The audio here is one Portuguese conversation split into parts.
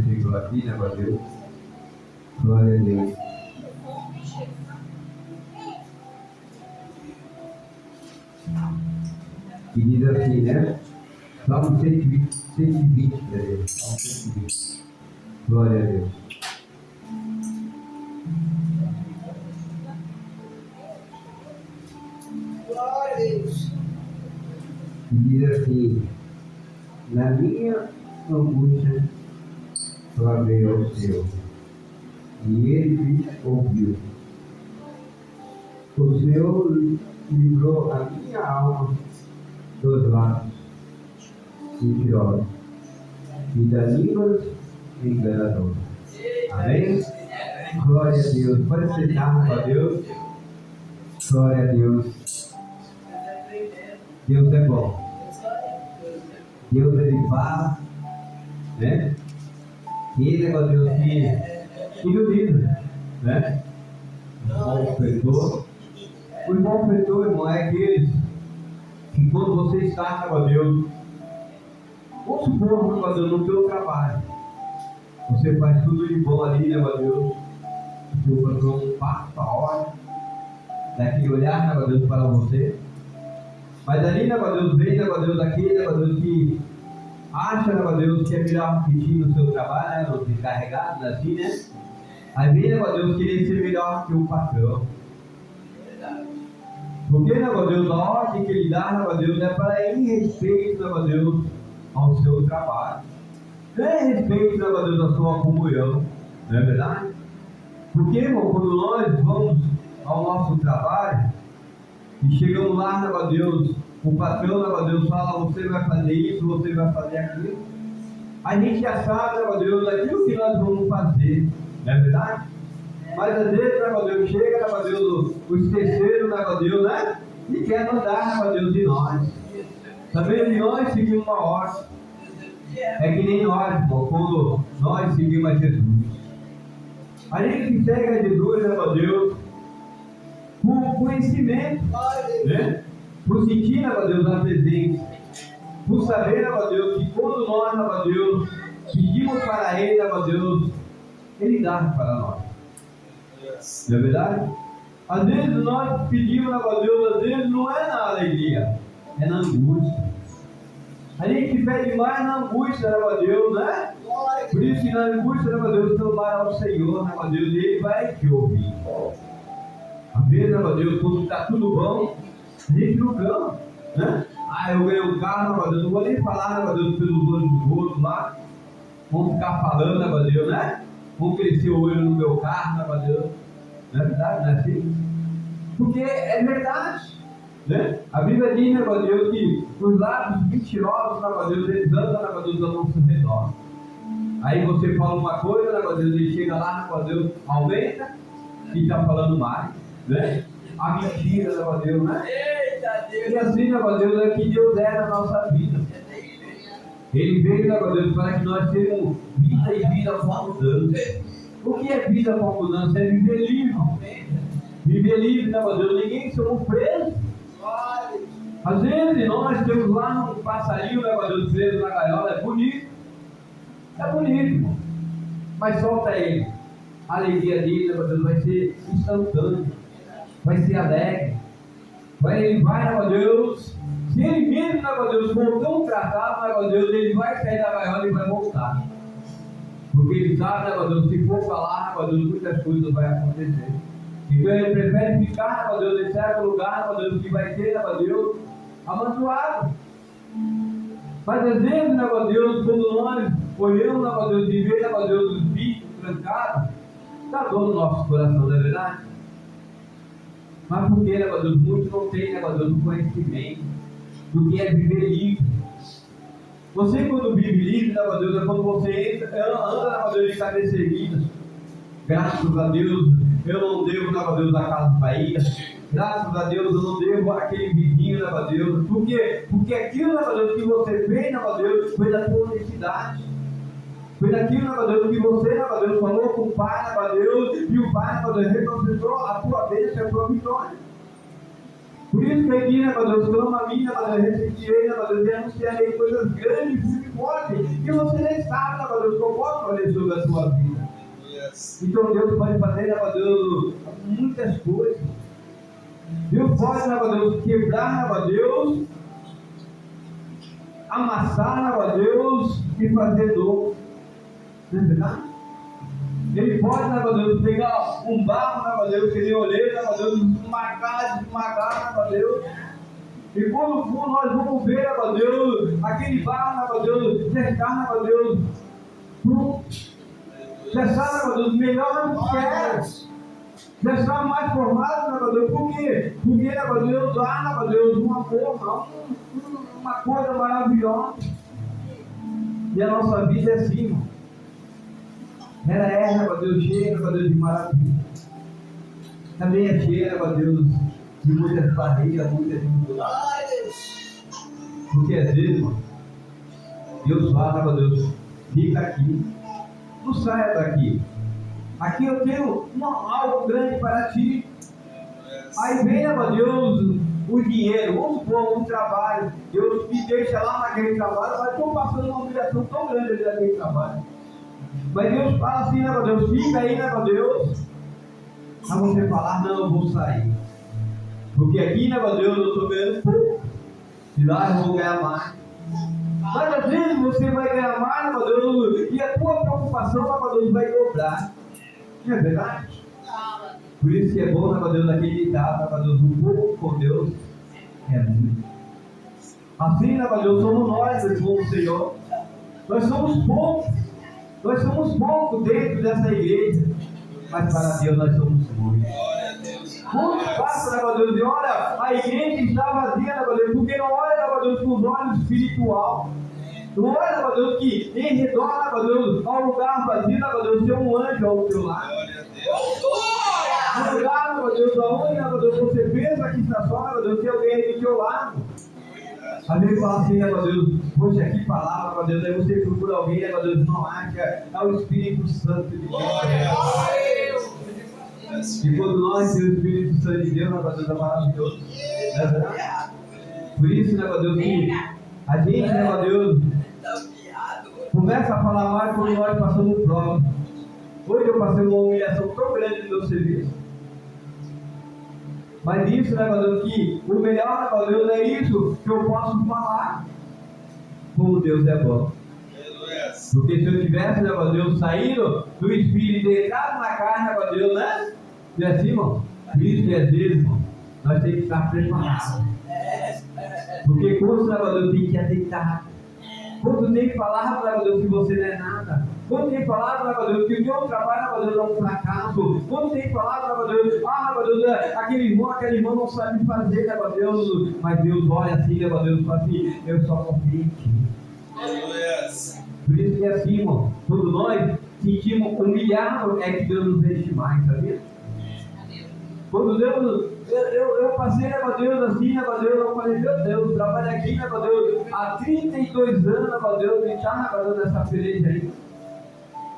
versículo aqui, né, para Deus? Glória a Deus. E diz assim, né? Salmo 120, 120, né? Salmo 120. Glória a Deus. Glória a Deus. E diz assim: na minha angústia, clamei ao Senhor, e Ele me ouviu. O Senhor livrou a minha alma dos lados mentirosos e das línguas enganadoras. Amém? Glória a Deus. Pode sentar para Deus. Glória a Deus. Deus é bom. Deus ele fala, né? E ele é o Deus que ilumina, né? O bom pretor. O bom pretor, irmão, é aquele que quando você está com Deus, vamos supor, meu Deus, no teu trabalho, você faz tudo de bom ali, né, meu Deus? O teu patrão passa a hora, daquele olhar, né, meu Deus, para você. Mas ali, né, meu Deus, vem, né, meu Deus, aquele, né, meu Deus, que acha, né, meu Deus, que é melhor repetir no seu trabalho, né, não descarregado, assim, né? Aí vem, né, meu Deus, querer ser melhor que o patrão. Porque, né, meu Deus, a ordem que ele dá, né, meu Deus, é para em respeito, né, meu Deus, ao seu trabalho. Não é respeito, né, meu Deus, à sua comunhão. Não é verdade? Porque, irmão, quando nós vamos ao nosso trabalho e chegamos lá, né, meu Deus, o patrão, né, meu Deus, fala, você vai fazer isso, você vai fazer aquilo. A gente já sabe, né, meu Deus, aquilo que nós vamos fazer. Não é verdade? Mas às vezes, né, meu Deus, chega, né, meu Deus, os terceiros, né, meu Deus, né? E quer mandar, né, meu Deus, de nós. Também de nós seguimos uma ordem. É que nem nós, irmão, quando nós seguimos a Jesus. A gente segue a Jesus, né, meu Deus, por conhecimento, né? Por sentir, né, meu Deus, a presença. Por saber, né, meu Deus, que quando nós, né, meu Deus, pedimos para Ele, né, meu Deus, Ele dá para nós. Não é verdade? Às vezes nós pedimos, né, meu Deus, às vezes não é na alegria, é na angústia. A gente pede mais na angústia, né, meu Deus, né? Por isso que na angústia, né, meu Deus, clamar ao Senhor, né, meu Deus, e Ele vai te ouvir. Às vezes, né, meu Deus, quando está tudo bom, a gente não clama, né? Ah, eu ganhei um carro, né, meu Deus, não vou nem falar, né, meu Deus, pelos olhos dos outros lá. Vamos ficar falando, né, meu Deus, né? Vamos crescer o olho no meu carro, né, meu Deus. Não é verdade, não é assim? Porque é verdade, né? A Bíblia diz, né, meu Deus, que os lábios mentirosos, né, meu Deus, eles andam, né, meu Deus, ao nosso redor. Aí você fala uma coisa, né, meu Deus, ele chega lá, né, meu Deus, aumenta e está falando mais, né? A mentira, né, meu Deus, né? E assim, né, meu Deus, é que Deus é na nossa vida. Ele veio, né, meu Deus, para que nós tenhamos vida e vida com abundância. O que é vida com abundância? É viver livre. Viver livre, né, meu Deus? Ninguém somos presos. Às vezes nós temos lá um passarinho, né, meu Deus, preso na gaiola. É bonito. É bonito, irmão. Mas solta ele. A alegria dele, né, meu Deus, vai ser instantânea. Vai ser alegre. Ele vai, né, meu Deus. Se ele mesmo, né, meu Deus, for tão tratado, né, meu Deus, ele vai sair da gaiola e vai voltar. Porque ele sabe, né, meu Deus, se for falar, meu Deus, muitas coisas vão acontecer. Então ele prefere ficar, meu Deus, em certo lugar, meu Deus, que vai ter, meu Deus, abençoado. Mas às vezes, né, meu Deus, quando nós olhamos, né, meu Deus, e vemos, né, meu Deus, os bichos trancados, dá dor no nosso coração, não é verdade? Mas porque, né, meu Deus, muitos não têm, né, meu Deus, o conhecimento do que é viver livre. Você, quando vive livre, né, meu Deus, é quando você entra, anda, né, meu Deus, de cabeça erguida. Graças a Deus, eu não devo, né, meu Deus, a casa Bahia. Graças a Deus, eu não devo aquele vizinho, né, meu Deus. Por quê? Porque aquilo, né, meu Deus, que você fez, né, meu Deus, foi da tua honestidade. Foi daquilo, né, meu Deus, que você, né, meu Deus, falou com o Pai, né, meu Deus, e o Pai, né, meu Deus, recompensou a tua bênção e a tua vitória. Por isso que aqui, né, meu Deus, clama a mim, né, meu Deus, recendiei, né, meu Deus, e anunciarei coisas grandes e pode, e você nem sabe, né, Deus, que eu posso fazer sobre a sua vida. Então Deus pode fazer, né, Deus, muitas coisas. Deus pode, né, Deus, quebrar, né, Deus, amassar, né, Deus, e fazer dor. Não é verdade? Ele pode, né, Deus, pegar um barro, né, Deus, que ele olheira, né, Deus, esmagar, né, Deus. E quando for, nós vamos ver, né, Deus, aquele barro, né, Deus, cessar, né, Deus, pronto. Cessar, né, Deus, melhor do que era. Cessar mais formado, né, Deus, por quê? Porque, né, Deus, há, né, Deus, uma forma, uma coisa maravilhosa. E a nossa vida é assim, irmão. Ela é, né, Deus, cheia, né, Deus, de maravilha. Também é cheia, né, Deus, de muitas barreiras, muitas dificuldades. Porque às vezes, irmão, Deus fala, né, Deus, fica aqui, não saia daqui. Aqui eu tenho algo grande para ti. Aí vem, né, Deus, o dinheiro, vamos supor, um trabalho. Deus me deixa lá naquele trabalho, mas estou passando uma humilhação tão grande ali naquele trabalho. Mas Deus fala assim, né, Deus, fica aí, né, Deus, para você falar, não, eu vou sair. Porque aqui, né, Deus, eu estou ganhando, e lá eu vou ganhar mais. Mas às vezes você vai ganhar mais, né, Deus, e a tua preocupação, né, Deus, vai dobrar. Não é verdade? Por isso que é bom, né, Deus, acreditar, né, Deus, um pouco com Deus é muito. Assim, né, Deus, somos nós, irmão do Senhor. Nós somos poucos. Nós somos poucos dentro dessa igreja. Mas para Deus nós somos muitos. Muitos passam, né, Deus, e olha, a igreja está vazia, né, Deus, porque não olha, né, Deus, com os olhos espiritual. Não olha, né, Deus, que em redor, né, Deus, ao lugar vazio, né, Deus, tem um anjo ao teu lado. No lugar, né, Deus, aonde, né, Deus, você pensa que está só, né, Deus, tem alguém do teu lado. Às vezes fala assim, né, Deus, poxa, que palavra, Deus, aí você procura alguém, né, Deus, não acha, é o Espírito Santo de Deus. E quando nós temos o Espírito Santo de Deus, né, Deus, é maravilhoso. Não é verdade? Por isso, né, Deus, que a gente, né, Deus, começa a falar mais quando nós passamos prova. Hoje eu passei uma humilhação tão grande no meu serviço. Mas isso, né, Deus, que o melhor, né, Deus, é isso que eu posso falar. Como Deus é bom. Porque se eu tivesse, né, Deus, saído do Espírito e entrado na carne, né, Deus, né? E assim, irmão, por isso que às vezes, irmão, nós temos que estar preparados. Porque quando, né, Deus, tem que aceitar. Quando tem que falar, né, Deus, que você não é nada. Quando tem falado, né, Deus, que o teu trabalho, né, Deus, é um fracasso. Quando tem falado, né, Deus, Deus, aquele irmão não sabe fazer, né, Deus, mas Deus olha assim, né, Deus, fala assim, eu só confio em ti. Por isso que é assim, irmão, quando nós sentimos humilhados, é que Deus nos enche mais, sabia? Quando Deus, eu passei, né, Deus, assim, né, Deus, eu falei, meu Deus, trabalho aqui, né, Deus, há 32 anos, né, Deus, e está, né, Deus, nessa peleja aí.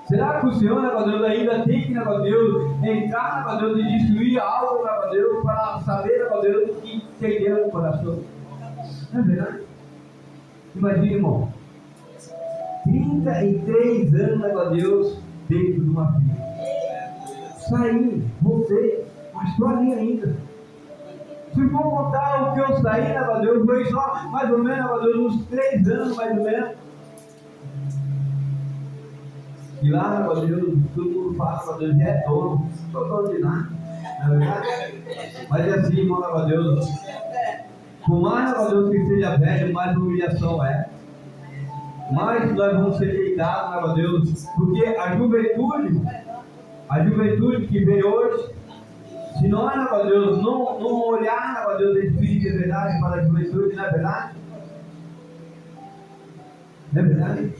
Será que o Senhor, né, Deus, ainda tem que, né, Deus, entrar, né, Deus, e destruir algo, né, Deus, para saber, né, Deus, que tem dentro do coração? Não é verdade? Imagina, irmão, 33 anos, né, Deus, dentro de uma filha. Saí, voltei, mas estou ali ainda. Se for contar o que eu saí, né, Deus, foi só mais ou menos, né, Deus, uns 3 anos, mais ou menos. E lá, né, Deus, todo mundo fala, Deus, é dono, sou dono de nada, não é verdade? Mas é assim, irmão, né, Deus, por mais, né, Deus, que seja velho, mais humilhação é. Mais nós vamos ser deitados, né, Deus, porque a juventude que vem hoje, se nós, né, Deus, não olhar, né, Deus, o Espírito de verdade para a juventude, não é verdade? Não é verdade?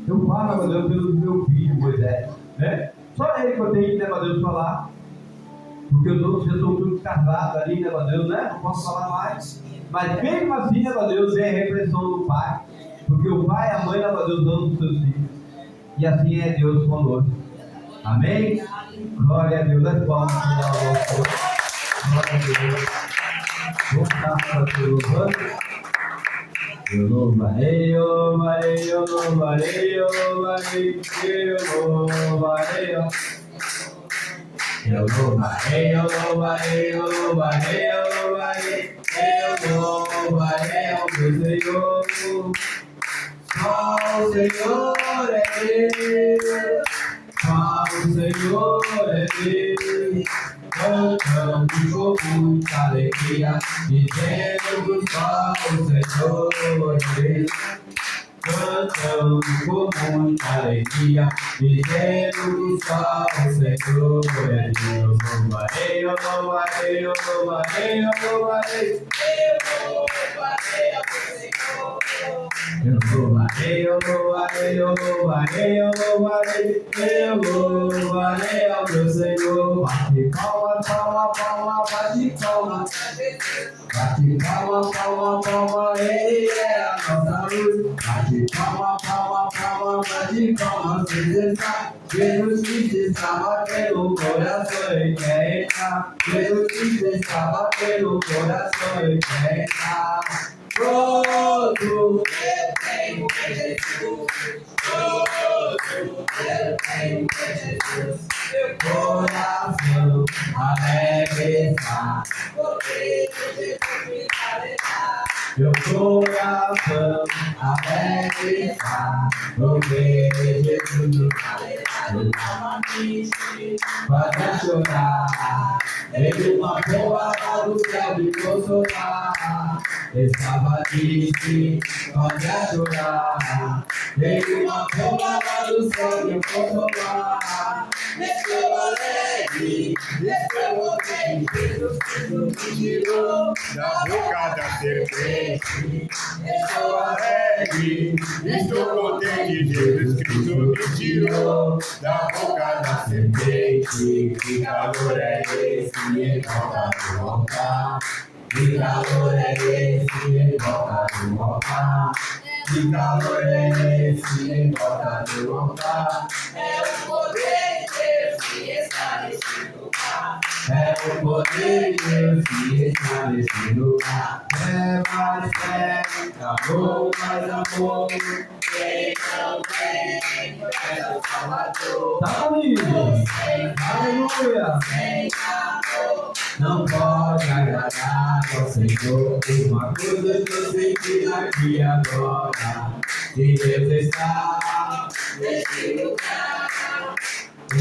Eu falo, né, Deus, pelo meu filho, Moisés, né? Só ele que eu tenho que, né, Deus, falar, porque os outros já estão todos casados ali, né, Deus, né? Não posso falar mais. Mas mesmo assim, né, Deus, é a repressão do pai, porque o pai e a mãe, né, Deus, amam os seus filhos, e assim é Deus conosco. Amém? Glória a Deus, das palmas que dá o louvor. Glória a Deus. Vamos estar para Deus. Eu louvarei, eu louvarei, eu louvarei, eu louvarei, eu louvarei, eu louvarei, eu louvarei, eu louvarei, eu louvarei ao meu Senhor. Só o Senhor é Deus, só o Senhor é Deus. Cantamos com muita alegria, dizendo que só o Senhor é Deus. Cantamos com muita alegria, dizendo que só o Senhor é Deus. Louvarei, eu louvarei, eu louvarei, eu louvarei, eu louvarei, eu louvarei, eu louvarei, eu louvarei, eu louvarei ao meu Senhor. Bate palma, palma, palma, bate palma. Bate palma, palma, palma, Ele é a nossa luz. Bate palma, palma, palma, bate palma, Jesus Cristo está batendo o coração e quer entrar. Jesus Cristo está batendo o coração e quer entrar. Pronto, eu tenho Jesus. Pronto, eu tenho Jesus. Meu coração alegre está. Meu coração alegre está, porque Jesus me faz chorar. Ele uma boa do céu me consolar. Estava triste, pode chorar. Ele uma boa do céu me consolar. Estou alegre, estou contente, Jesus Cristo me tirou Da boca da serpente. Estou alegre, Estou contente, Jesus Cristo me tirou da boca da serpente. Que calor é esse em volta do altar? Que calor é esse em volta do altar? Que calor é esse em volta do altar? É o poder de Deus que está nesse lugar. É o poder de Deus que está nesse lugar. É mais fé, amor, mais amor. Quem não tem, é o Salvador. Tá comigo? Aleluia! Sem amor, Não pode agradar ao Senhor. Uma coisa que eu senti aqui agora, que Deus está nesse lugar.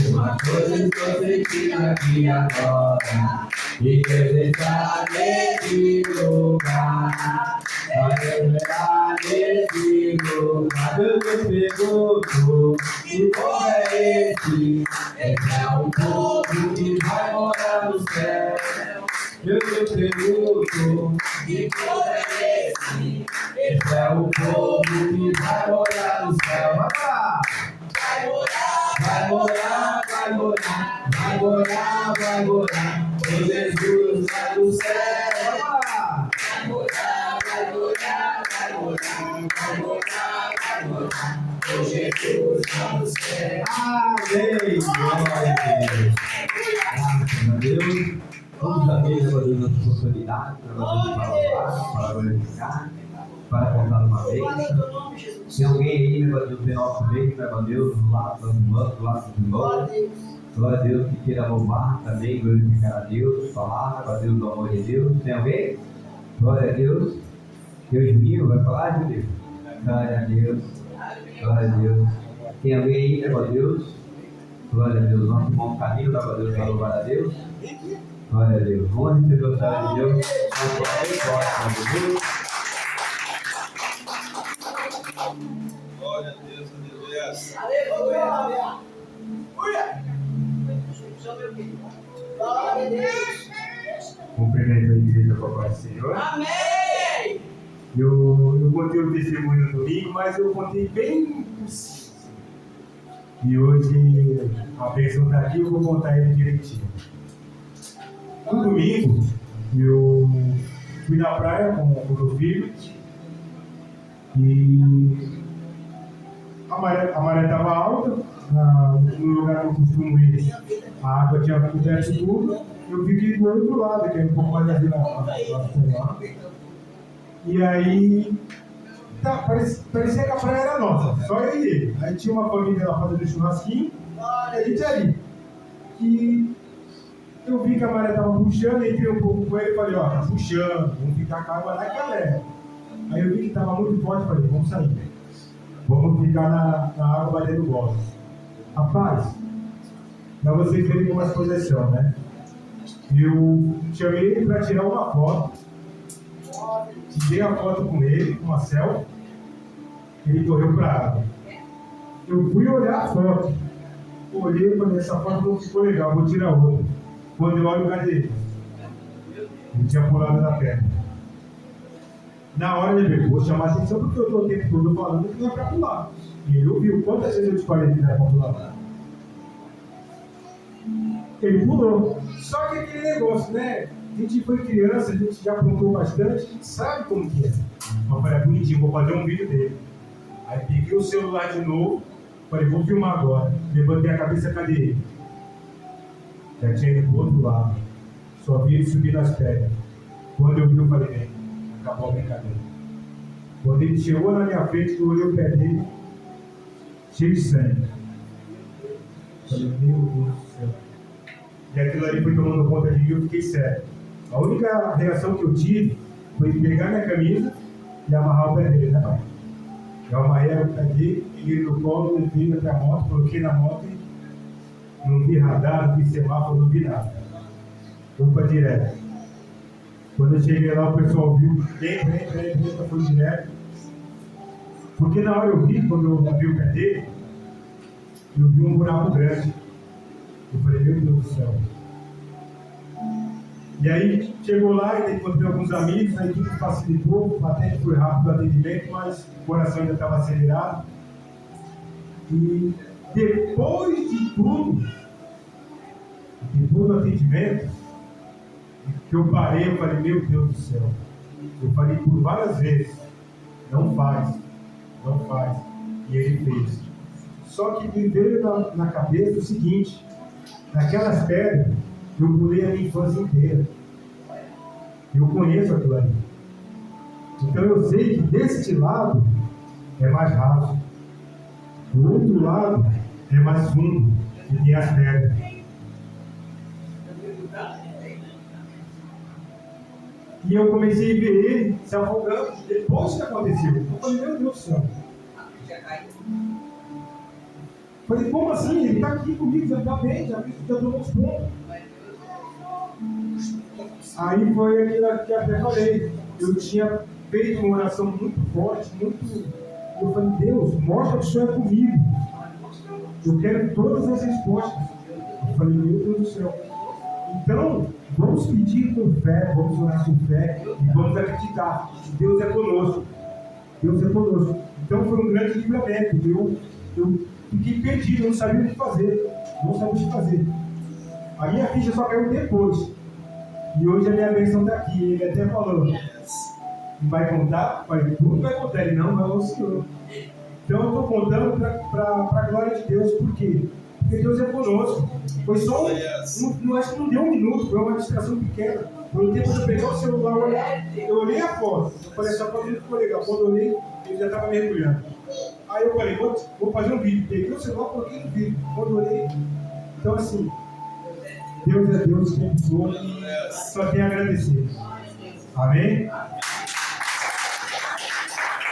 Uma coisa que eu senti aqui agora, que Deus está nesse lugar. Vai entrar nesse lugar. Eu te pergunto, que povo é esse? Esse é o povo que vai morar no céu. Eu te pergunto, Que povo é esse? esse é o povo que vai morar no céu. Vai lá! Vai morar, Vai morar, vai morar, vai morar, vai morar. O Jesus lá do céu. Vai lá! vai morar, vai morar, vai morar, vai morar, vai morar. O Jesus lá no céu. Amém! Glória a Deus! Graças a Deus! Vamos abrir a Deus nossa oportunidade para nós falar, para glorificar, para contar uma vez. Tem alguém aí, meu Deus, tem nosso meio, meu Deus, do lado dos irmãos, do lado dos irmãos. Glória a Deus, que queira louvar também, glorificar a Deus, falar, a Deus do amor de Deus. Tem alguém? Glória a Deus. Deus Juninho, vai falar, Juninho? Glória a Deus. Glória a Deus. Tem alguém aí, meu Deus? Glória a Deus. Nosso irmão Camilo, meu Deus, para louvar a Deus. Glória a Deus. Vamos receber o céu de Deus. Vamos falar de Deus. Glória a Deus, aleluia. Aleluia, aleluia. Glória a Deus. Cumprimento a igreja com a paz do Senhor. Amém. Eu contei o testemunho no domingo, mas eu contei bem por cima. E hoje a bênção está aqui, eu vou contar ele direitinho. No domingo, eu fui na praia com o meu filho e a maré estava alta, no lugar que eu costumo ir, a água tinha coberto tudo, eu fiquei do outro lado, que é um pouco mais ali na. E aí Tá, parecia que a praia era nossa, só eu e ele. Aí tinha uma família lá fazendo churrasquinho, e a gente ali. E eu vi que a maré tava puxando, entrei um pouco com ele e falei, ó, tá puxando, vamos ficar com a água naquela leve. Aí eu vi que tava muito forte, falei, vamos sair. Vamos ficar na água batendo bola. Rapaz, pra vocês verem como as coisas são, né? Eu chamei ele para tirar uma foto, tirei a foto com ele, uma selfie, ele correu para a água. Eu fui olhar a foto, olhei e falei, essa foto não ficou legal, vou tirar outra. Quando eu olho, cadê ele? Ele tinha pulado na perna. Na hora ele veio, vou chamar a atenção porque eu estou o tempo todo falando que não é para pular. E ele ouviu, quantas vezes eu te falei que não era para pular? Ele pulou. Só que aquele negócio, né? A gente foi criança, a gente já aprontou bastante, a gente sabe como que é. Mas falei, é bonitinho, vou fazer um vídeo dele. Aí peguei o celular de novo, falei, vou filmar agora. Levantei a cabeça, cadê ele? Já tinha ido pro outro lado. Só vi ele subir nas pedras. Quando eu vi, eu falei, bem, acabou a brincadeira. Quando ele chegou na minha frente, eu olhei o pé dele, cheio de sangue. Falei, meu Deus do céu. E aquilo ali foi tomando conta de mim, eu fiquei sério. A única reação que eu tive foi de pegar minha camisa e amarrar o pé dele, né, pai? Eu amarrei o pé dele, peguei no colo, levei até a moto, coloquei na moto e não vi radar, não vi semáforo, não vi nada. Fui para direto. Quando eu cheguei lá, o pessoal viu, entra, foi direto. Porque na hora eu vi, quando eu vi o pé dele, eu vi um buraco grande. Eu falei, meu Deus do céu. E aí, chegou lá e encontrei alguns amigos, aí tudo facilitou, até que foi rápido o atendimento, mas o coração ainda estava acelerado. E depois de tudo, depois do atendimento, que eu parei, eu falei, meu Deus do céu. Eu falei por várias vezes, não faz. E ele fez. Só que me veio na cabeça o seguinte, naquelas pedras, eu pulei a minha infância inteira. Eu conheço aquilo ali. Então eu sei que deste lado é mais raso. Do outro lado é mais fundo e tem as pedras. E eu comecei a ver ele se afogando depois que aconteceu. Eu falei, meu Deus do céu. Falei, como assim? Ele está aqui comigo, já está bem, já tomou os pontos. Aí foi aquilo que até falei. Eu tinha feito uma oração muito forte, Eu falei, Deus, mostra que o Senhor é comigo. Eu quero todas as respostas. Eu falei, meu Deus do céu. Então, vamos pedir com fé, vamos orar com fé e vamos acreditar que Deus é conosco. Deus é conosco. Então foi um grande livramento. Eu fiquei perdido, eu não sabia o que fazer. A minha ficha só caiu depois. E hoje a minha bênção está aqui. Ele até falou, não vai contar? Falei, tudo vai contar. Ele não, vai o Senhor. Então eu estou contando para a glória de Deus. Por quê? Porque Deus é conosco. Foi só acho que não deu um minuto, foi uma distração pequena. Foi o tempo de eu pegar o celular, olhar. Eu olhei a foto. Eu falei, essa foto não ficou legal. Quando eu olhei, ele já estava mergulhando. Aí eu falei, vou fazer um vídeo. Peguei o celular, coloquei no vídeo. Quando eu olhei. Então assim, Deus é Deus, o tempo todo, e só tem a agradecer. Amém?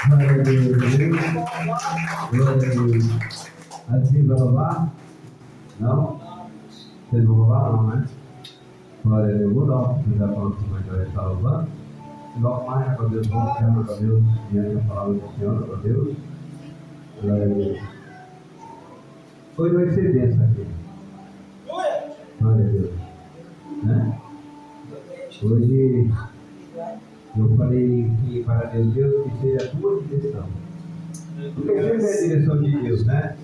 Glória a Deus. Glória a Deus. Assim vai louvar? Não? Vocês vão louvar? Não, né? Glória a Deus. Vou dar uma oportunidade para o nosso irmão estar louvando. E logo mais, para Deus, vamos chamar para Deus diante da palavra do Senhor, para Deus. Glória a Deus. Hoje vai ser bênção aqui. Glória a Deus. Né? Hoje eu falei que para Deus, que seja a tua direção. Porque sempre é a direção de Deus, né?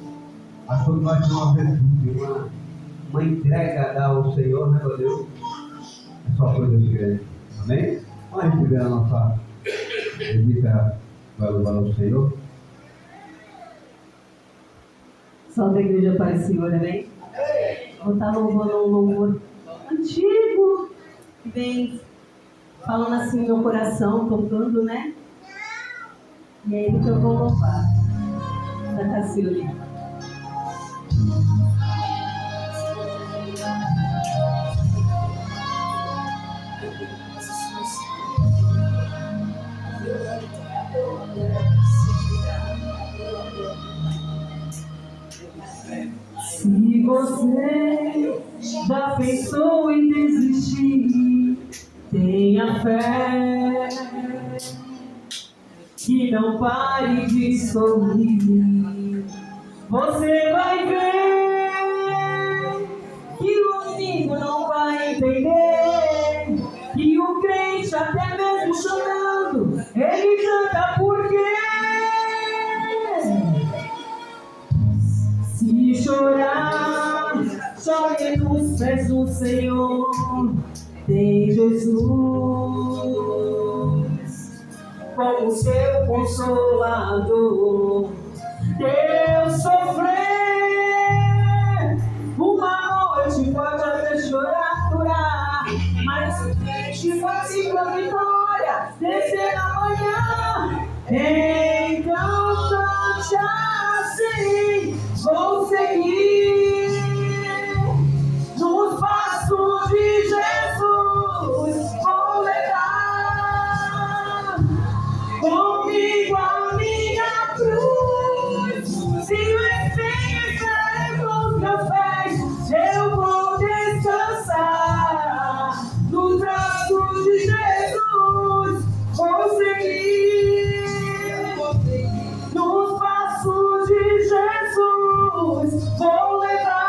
Mas quando nós temos uma virtude, uma entrega ao Senhor, né, para Deus? É só coisa grande. Amém? Vamos receber a nossa visita para louvar ao Senhor. Salve a igreja para o Senhor, amém? Vou estar louvando um louvor antigo, que vem falando assim no meu coração, tocando, né? E é ele que eu vou louvar. Da Cacilde. Se você já pensou em desistir, tenha fé, que não pare de sorrir. Você vai ver que o inimigo não vai entender, que o crente até mesmo chorando, ele canta porque se chorar, chore nos pés do Senhor. Tem Jesus como seu consolador. Deus sofrer uma noite pode até chorar, durar, mas o crente vai seguir a vitória, descer amanhã. Então cante assim, vou seguir nos passos de Jesus, vou levar comigo a minha cruz. Se o espinho estiver nos meus pés, eu vou descansar nos braços de Jesus, vou seguir nos passos de Jesus, vou levar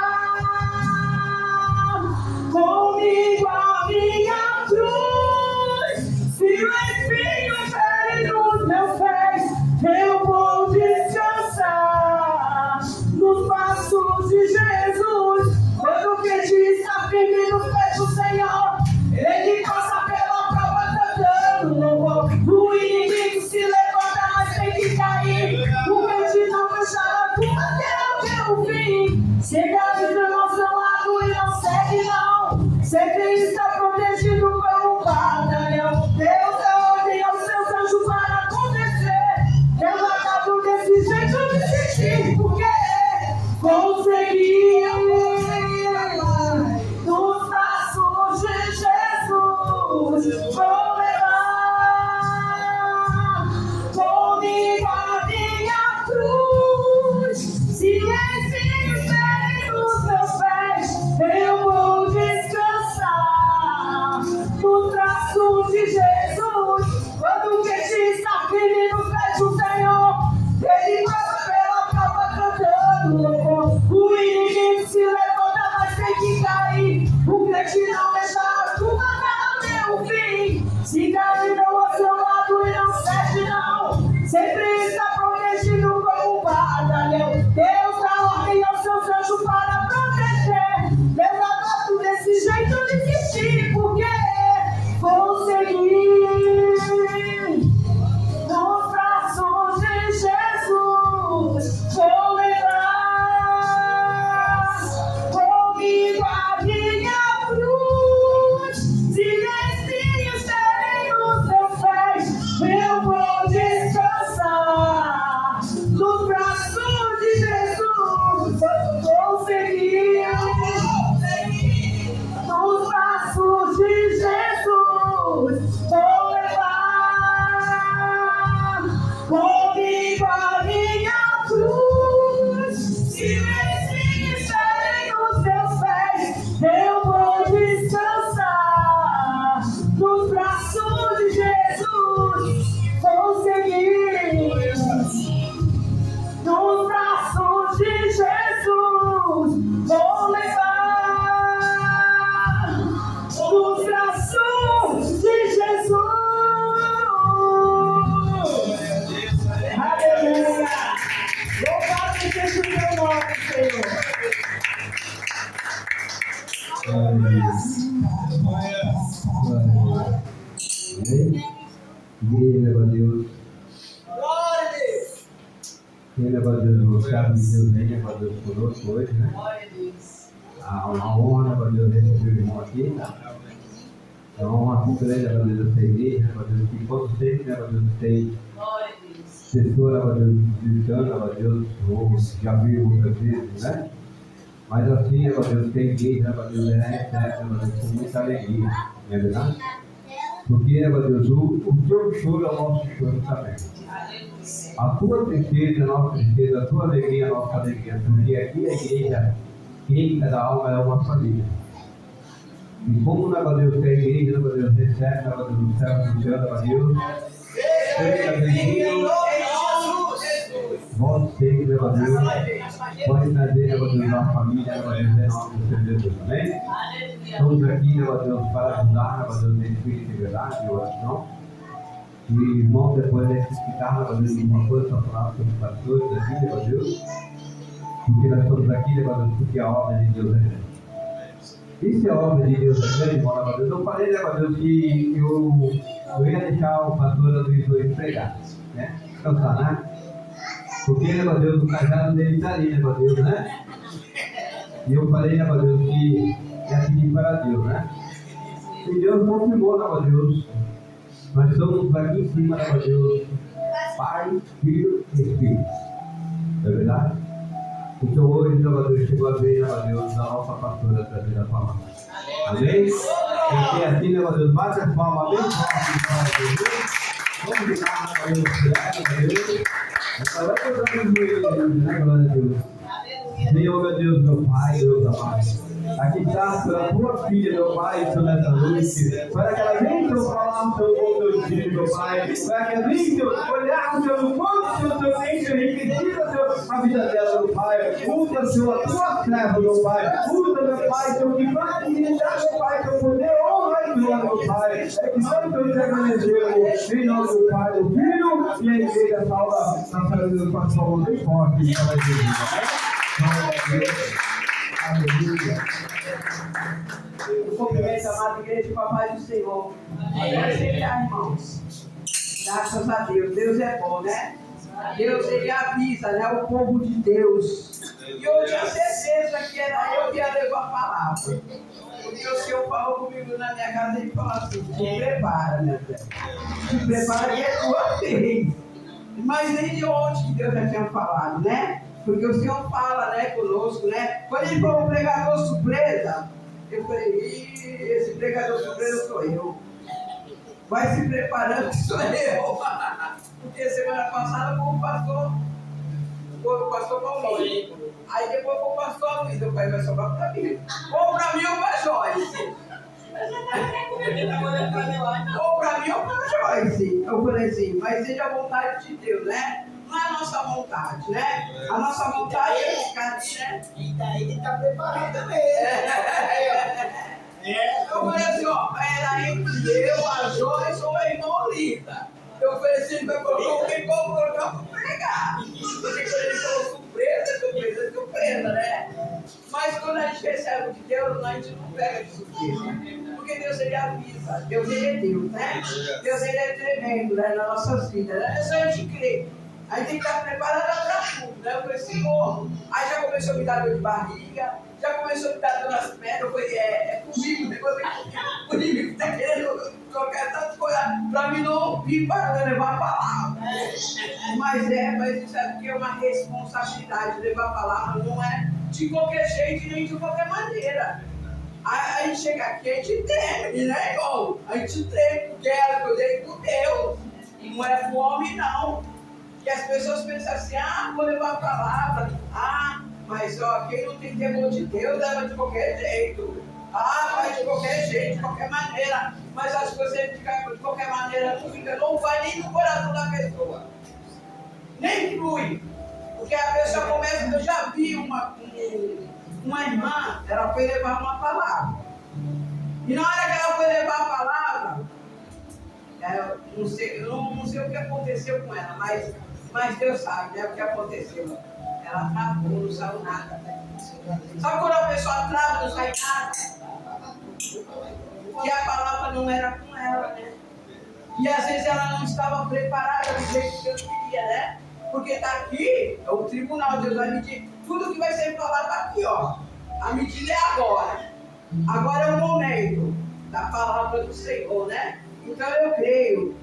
comigo a minha cruz. Se o espinho estiver nos meus pés, eu vou descansar nos passos de Jesus. Quando o crente está firme nos pés do Senhor, ele passa pela prova cantando louvor. O inimigo se levanta, mas tem que cair. O crente não deixará tudo até o fim. Chega de ao seu lado e não segue não. Sempre está protegido como um batalhão. Deus dá ordem aos seus anjos para acontecer. Eu acabo desse jeito de sentir, porque consegui nos braços de Jesus. Vou levar comigo a minha cruz. Se espinhos estiverem nos meus pés, eu vou descansar nos braços de Jesus. Quando o crente está firme nos pés do Senhor, ele passa pela prova cantando louvor. O inimigo se levanta, mas tem que cair. O crente não deixa a turma até o fim. Se cair não ao seu lado e não cede não. Sempre está protegido como um batalhão. Deus dá ordem aos seus anjos para proteger. Deus adota desse jeito de sentir, porque consegui nos braços de Jesus. Vou levar comigo a minha cruz. Se espinhos estiverem nos meus pés, eu vou descansar nos braços de Jesus. Consegui nos braços de Jesus. Vou levar comigo a minha cruz. Se o espinho estiverem nos meus pés, eu vou descansar nos braços de Jesus. Vou seguir nos braços de Jesus. Vou levar nos braços de Jesus. Aleluia! Louvado seja o teu nome, Senhor. Ninguém leva Deus. Quem leva Deus no carro de Deus, nem leva Deus conosco hoje, né? Há uma honra para Deus receber o irmão aqui. É uma honra muito grande para Deus ter igreja, para Deus que quanto tempo, né? Para Deus ter pessoas, ó Deus, gritando, ó Deus, ou já viu muitas vezes, né? Mas assim, ó Deus, tem igreja, ó Deus, recebe, ó Deus, com muita alegria, não é verdade? Porque, ó Deus, o teu choro é o nosso choro também. A tua tristeza é a nossa tristeza, a tua alegria é a nossa alegria, porque aqui a igreja, quem cada alma é uma família. E como, né, ó Deus, que a igreja, né, ó Deus, recebe, né, ó Deus, do céu, funciona, ó Deus, seja bem-vindo, volte sempre, né, ó Deus, pode trazer, né, ó Deus, a família, né, ó Deus, em nome do Senhor Jesus, amém? Estamos aqui, né, ó Deus, para ajudar, né, ó Deus, em espírito de verdade, oração. E irmão, depois de explicar, né, ó Deus, uma coisa para falar sobre os pastores aqui, né, ó Deus, porque nós estamos aqui, né, ó Deus, porque a obra de Deus é grande. E se a obra de Deus é grande, irmão, né, ó Deus, eu falei, né, ó Deus, que eu ia deixar o pastor Luiz hoje pregar, né? Cansar, né? Porque, né, ó Deus, o cajado dele está ali, né, ó Deus, né? E eu falei, né, ó Deus, que ia pedir para Deus, né? E Deus confirmou, né, ó Deus. Nós estamos aqui em cima, né, ó Deus, Pai, Filho e Espírito. Não é verdade? Então hoje, né, ó Deus, chegou a vez, né, ó Deus, da nossa pastora trazer a palavra. Amém? Porque assim, né, ó Deus, bate as palmas bem forte para Deus. Vamos ligar, né, ó Deus, agora eu estou dando né, glória a Deus. Senhor, meu Deus, meu Pai, Deus amado. Aqui está pela tua filha, meu Pai, Senhor, nessa noite. Para que ela venha falar o teu bom, meu filho, meu Pai. Para que ela venha olhar o teu quanto o Senhor tem enriquecido a vida dela, meu Pai. Usa, Senhor, a tua serva, meu Pai. Usa, meu Pai, Senhor, que vai me dar, meu Pai, teu poder, honra e glória, meu Pai. É que santo eu te agradecemos. Em nome do Pai, do Filho e a igreja salva na família do pastor bem forte. Aleluia. Eu cumprimento a amada igreja e papai do Senhor. Pode sentar, irmãos. Graças a Deus. Deus é bom, né? Deus, ele avisa, né? O povo de Deus. E eu tinha certeza que era eu que ia levar a palavra. Porque o Senhor falou comigo na minha casa e falou assim: se prepara, né? Se prepara que é tua vez. Mas nem de onde que Deus já tinha falado, né? Porque o Senhor fala, né, conosco, né? Quando ele falou pregador surpresa, eu falei, esse pregador surpresa sou eu. Vai se preparando que sou eu. Porque semana passada foi o pastor Paulinho. Aí depois foi o pastor Luiz. Eu falei, vai sobrar para mim. Ou para mim ou para Joyce. Ou para mim ou para Joyce. Eu falei assim, mas seja a vontade de Deus, né? Não é a nossa vontade, né? A nossa vontade é ficar aqui, né? E daí ele está preparado também. Eu falei assim, ó, era entre eu, a Joyce ou a irmã Olita. Eu falei assim, quem colocou para pregar. Porque quando ele falou surpresa, né? Mas quando a gente recebe de Deus, a gente não pega de surpresa. Porque Deus, ele avisa. Deus, ele é Deus, né? Deus, ele é tremendo, né? Nas nossas vidas, né? É só a gente crer. Aí tem que estar preparada para tudo, né? Eu falei, Senhor, aí já começou a me dar dor de barriga, já começou a me dar dor nas pernas, eu falei, é comigo, depois o inimigo está querendo colocar tantas coisas para mim não ouvir, para levar a palavra. Mas isso é porque é uma responsabilidade, levar a palavra não é de qualquer jeito nem de qualquer maneira. Aí a gente chega aqui, a gente treme, né, irmão? A gente treme, porque é a coisa com Deus, não é com o homem, não. Que as pessoas pensam assim, vou levar a palavra, mas ó, quem não tem temor de Deus leva de qualquer jeito, faz de qualquer jeito, de qualquer maneira, mas as coisas de qualquer maneira não vai nem no coração da pessoa, nem flui, porque a pessoa começa, eu já vi uma irmã, ela foi levar uma palavra, e na hora que ela foi levar a palavra, eu não sei o que aconteceu com ela, mas Deus sabe, né, o que aconteceu. Ela travou, não saiu nada. Sabe quando a pessoa trava, não sai nada? Que a palavra não era com ela, né? E às vezes ela não estava preparada do jeito que Deus queria, né? Porque está aqui, é o tribunal, Deus vai medir. Tudo que vai ser falado está aqui, ó. A medida é agora. Agora é o momento da palavra do Senhor, né? Então eu creio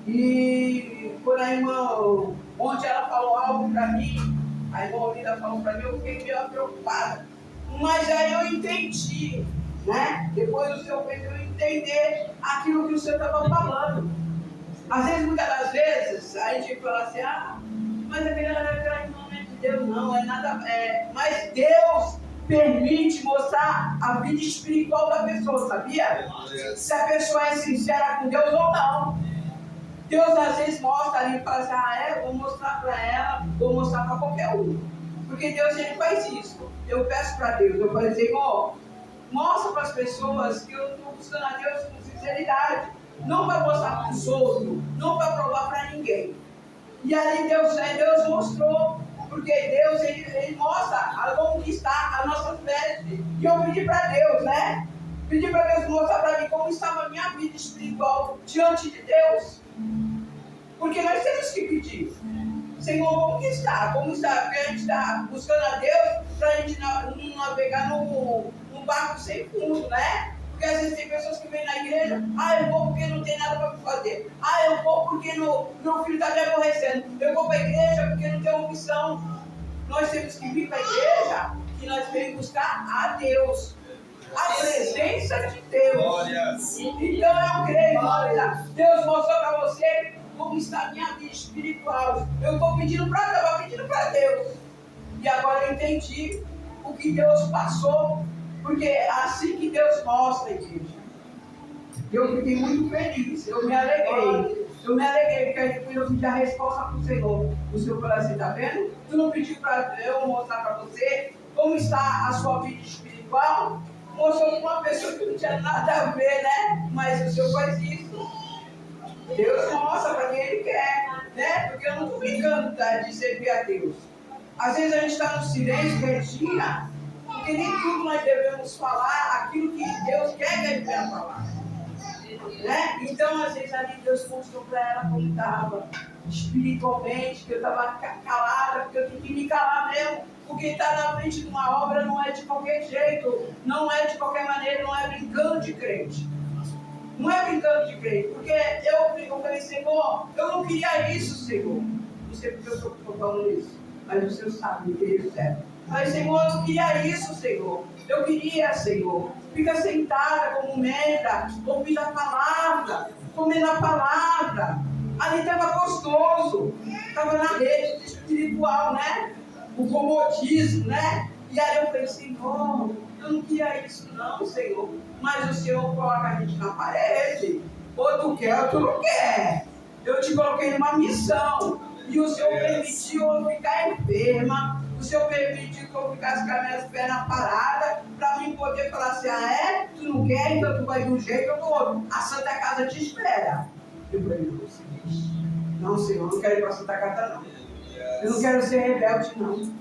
E quando a irmã, ontem ela falou algo para mim, a irmã Olinda falou para mim, eu fiquei meio preocupada. Mas aí eu entendi, né? Depois o Senhor fez eu entender aquilo que o Senhor estava falando. Às vezes, muitas das vezes, a gente fala assim, mas aquela irmã não é de Deus, não, é nada. Mas Deus permite mostrar a vida espiritual da pessoa, sabia? Se a pessoa é sincera com Deus ou não. Deus às vezes mostra ali e fala assim, vou mostrar para ela, vou mostrar para qualquer um. Porque Deus, ele faz isso. Eu peço para Deus, eu falei, Senhor, mostra para as pessoas que eu estou buscando a Deus com sinceridade. Não para mostrar para os outros, não para provar para ninguém. E ali Deus mostrou, porque Deus, ele mostra como que está a nossa fé. E eu pedi para Deus, né? Pedi para Deus mostrar para mim como estava a minha vida espiritual diante de Deus. Porque nós temos que pedir. Senhor, como que está? Como está? Porque a gente está buscando a Deus para a gente não navegar num barco sem fundo, né? Porque às vezes tem pessoas que vêm na igreja, eu vou porque não tem nada para fazer. Eu vou porque meu filho está me aborrecendo. Eu vou para a igreja porque não tem opção. Nós temos que vir para a igreja e nós vamos buscar a Deus. A presença de Deus. Glórias. Então eu creio, olha, Deus mostrou para você como está a minha vida espiritual. Eu estou pedindo para Deus. E agora eu entendi o que Deus passou. Porque é assim que Deus mostra, igreja. Eu fiquei muito feliz, eu me alegrei. Porque aí eu pedi a resposta para o Senhor. O Senhor falou assim, tá vendo? Tu não pediu para eu mostrar para você como está a sua vida espiritual? Mostrou para uma pessoa que não tinha nada a ver, né? Mas o Senhor faz isso. Deus mostra para quem Ele quer, né? Porque eu não estou brincando de servir a Deus. Às vezes a gente está no silêncio, quietinha, porque nem tudo nós devemos falar aquilo que Deus quer que a gente venha falar. Né? Então, às vezes, ali Deus mostrou para ela como estava espiritualmente, que eu estava calada, porque eu tenho que me calar mesmo, porque estar na frente de uma obra não é de qualquer jeito, não é de qualquer maneira, não é brincando de crente. Não é brincando de crente, porque eu falei, Senhor, eu não queria isso, Senhor. Não sei porque eu estou falando isso, mas o Senhor sabe, querido certo. Mas, Senhor, eu não queria isso, Senhor. Eu queria, Senhor, ficar sentada como membra, ouvindo a palavra, comendo a palavra. Ali estava gostoso, estava na rede espiritual, né? O comodismo, né? E aí eu falei, Senhor, eu não queria isso não, Senhor. Mas o Senhor coloca a gente na parede. Ou tu quer ou tu não quer. Eu te coloquei numa missão. E o Senhor permitiu eu ficar enferma. O Senhor permitiu que eu ficasse com as minhas pernas paradas, para mim poder falar assim, tu não quer, então tu vai de um jeito ou do outro. A Santa Casa te espera. Eu falei, não, Senhor, eu não quero ir para a Santa Casa, não. Eu não quero ser rebelde, não.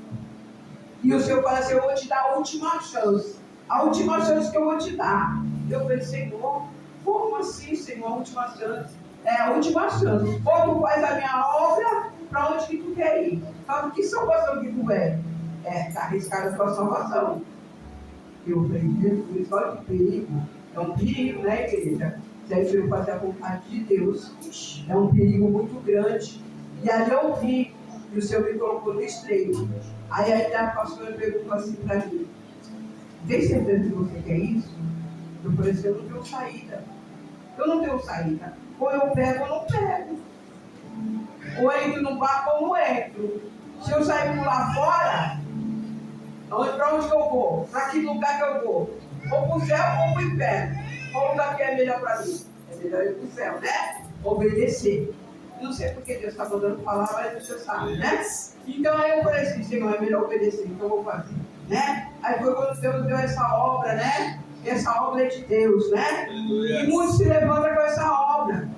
E o Senhor fala assim, eu vou te dar a última chance. A última chance que eu vou te dar. Eu falei, Senhor, como assim, Senhor, a última chance? É a última chance. Ou tu faz a minha obra, para onde que tu quer ir? Fala, que salvação que tu é? Está arriscada a tua salvação. Eu falei, Jesus, olha que perigo. É um perigo, né, igreja? Se a gente não fazer a vontade de Deus, é um perigo muito grande. E ali eu vi, e o Senhor me colocou no estreito. Aí a pastora perguntou assim para mim, tem certeza que você quer isso? Eu falei assim, eu não tenho saída. Eu não tenho saída. Ou eu pego ou não pego. Ou eu entro no barco ou não entro. Se eu sair por lá fora, para onde eu vou? Para que lugar que eu vou? Ou para o céu ou para o inferno? Qual lugar que é melhor para mim? É melhor ir para o céu, né? Obedecer. Não sei porque Deus está mandando falar, mas você sabe, né? Então aí eu falei assim, Senhor, é melhor obedecer, então eu vou fazer, né? Aí foi quando Deus deu essa obra, né? Essa obra é de Deus, né? E muitos se levantam com essa obra.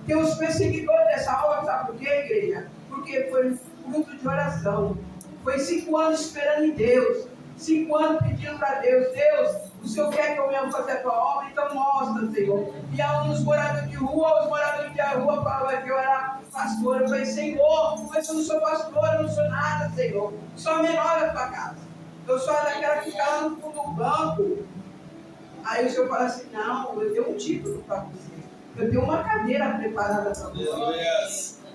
Tem os perseguidores dessa obra, sabe por quê, igreja? Porque foi fruto de oração. Foi 5 anos esperando em Deus. 5 anos pedindo para Deus, Deus, o Senhor quer que eu venha fazer a tua obra? Então mostra, Senhor. E aí os moradores de rua falavam que eu era pastor. Eu falei, Senhor, mas eu não sou pastor, eu não sou nada, Senhor. Sou a menor da tua casa. Eu sou daquela que fica lá no fundo do banco. Aí o Senhor fala assim, não, eu tenho um título para você. Eu tenho uma cadeira preparada para você. Aleluia.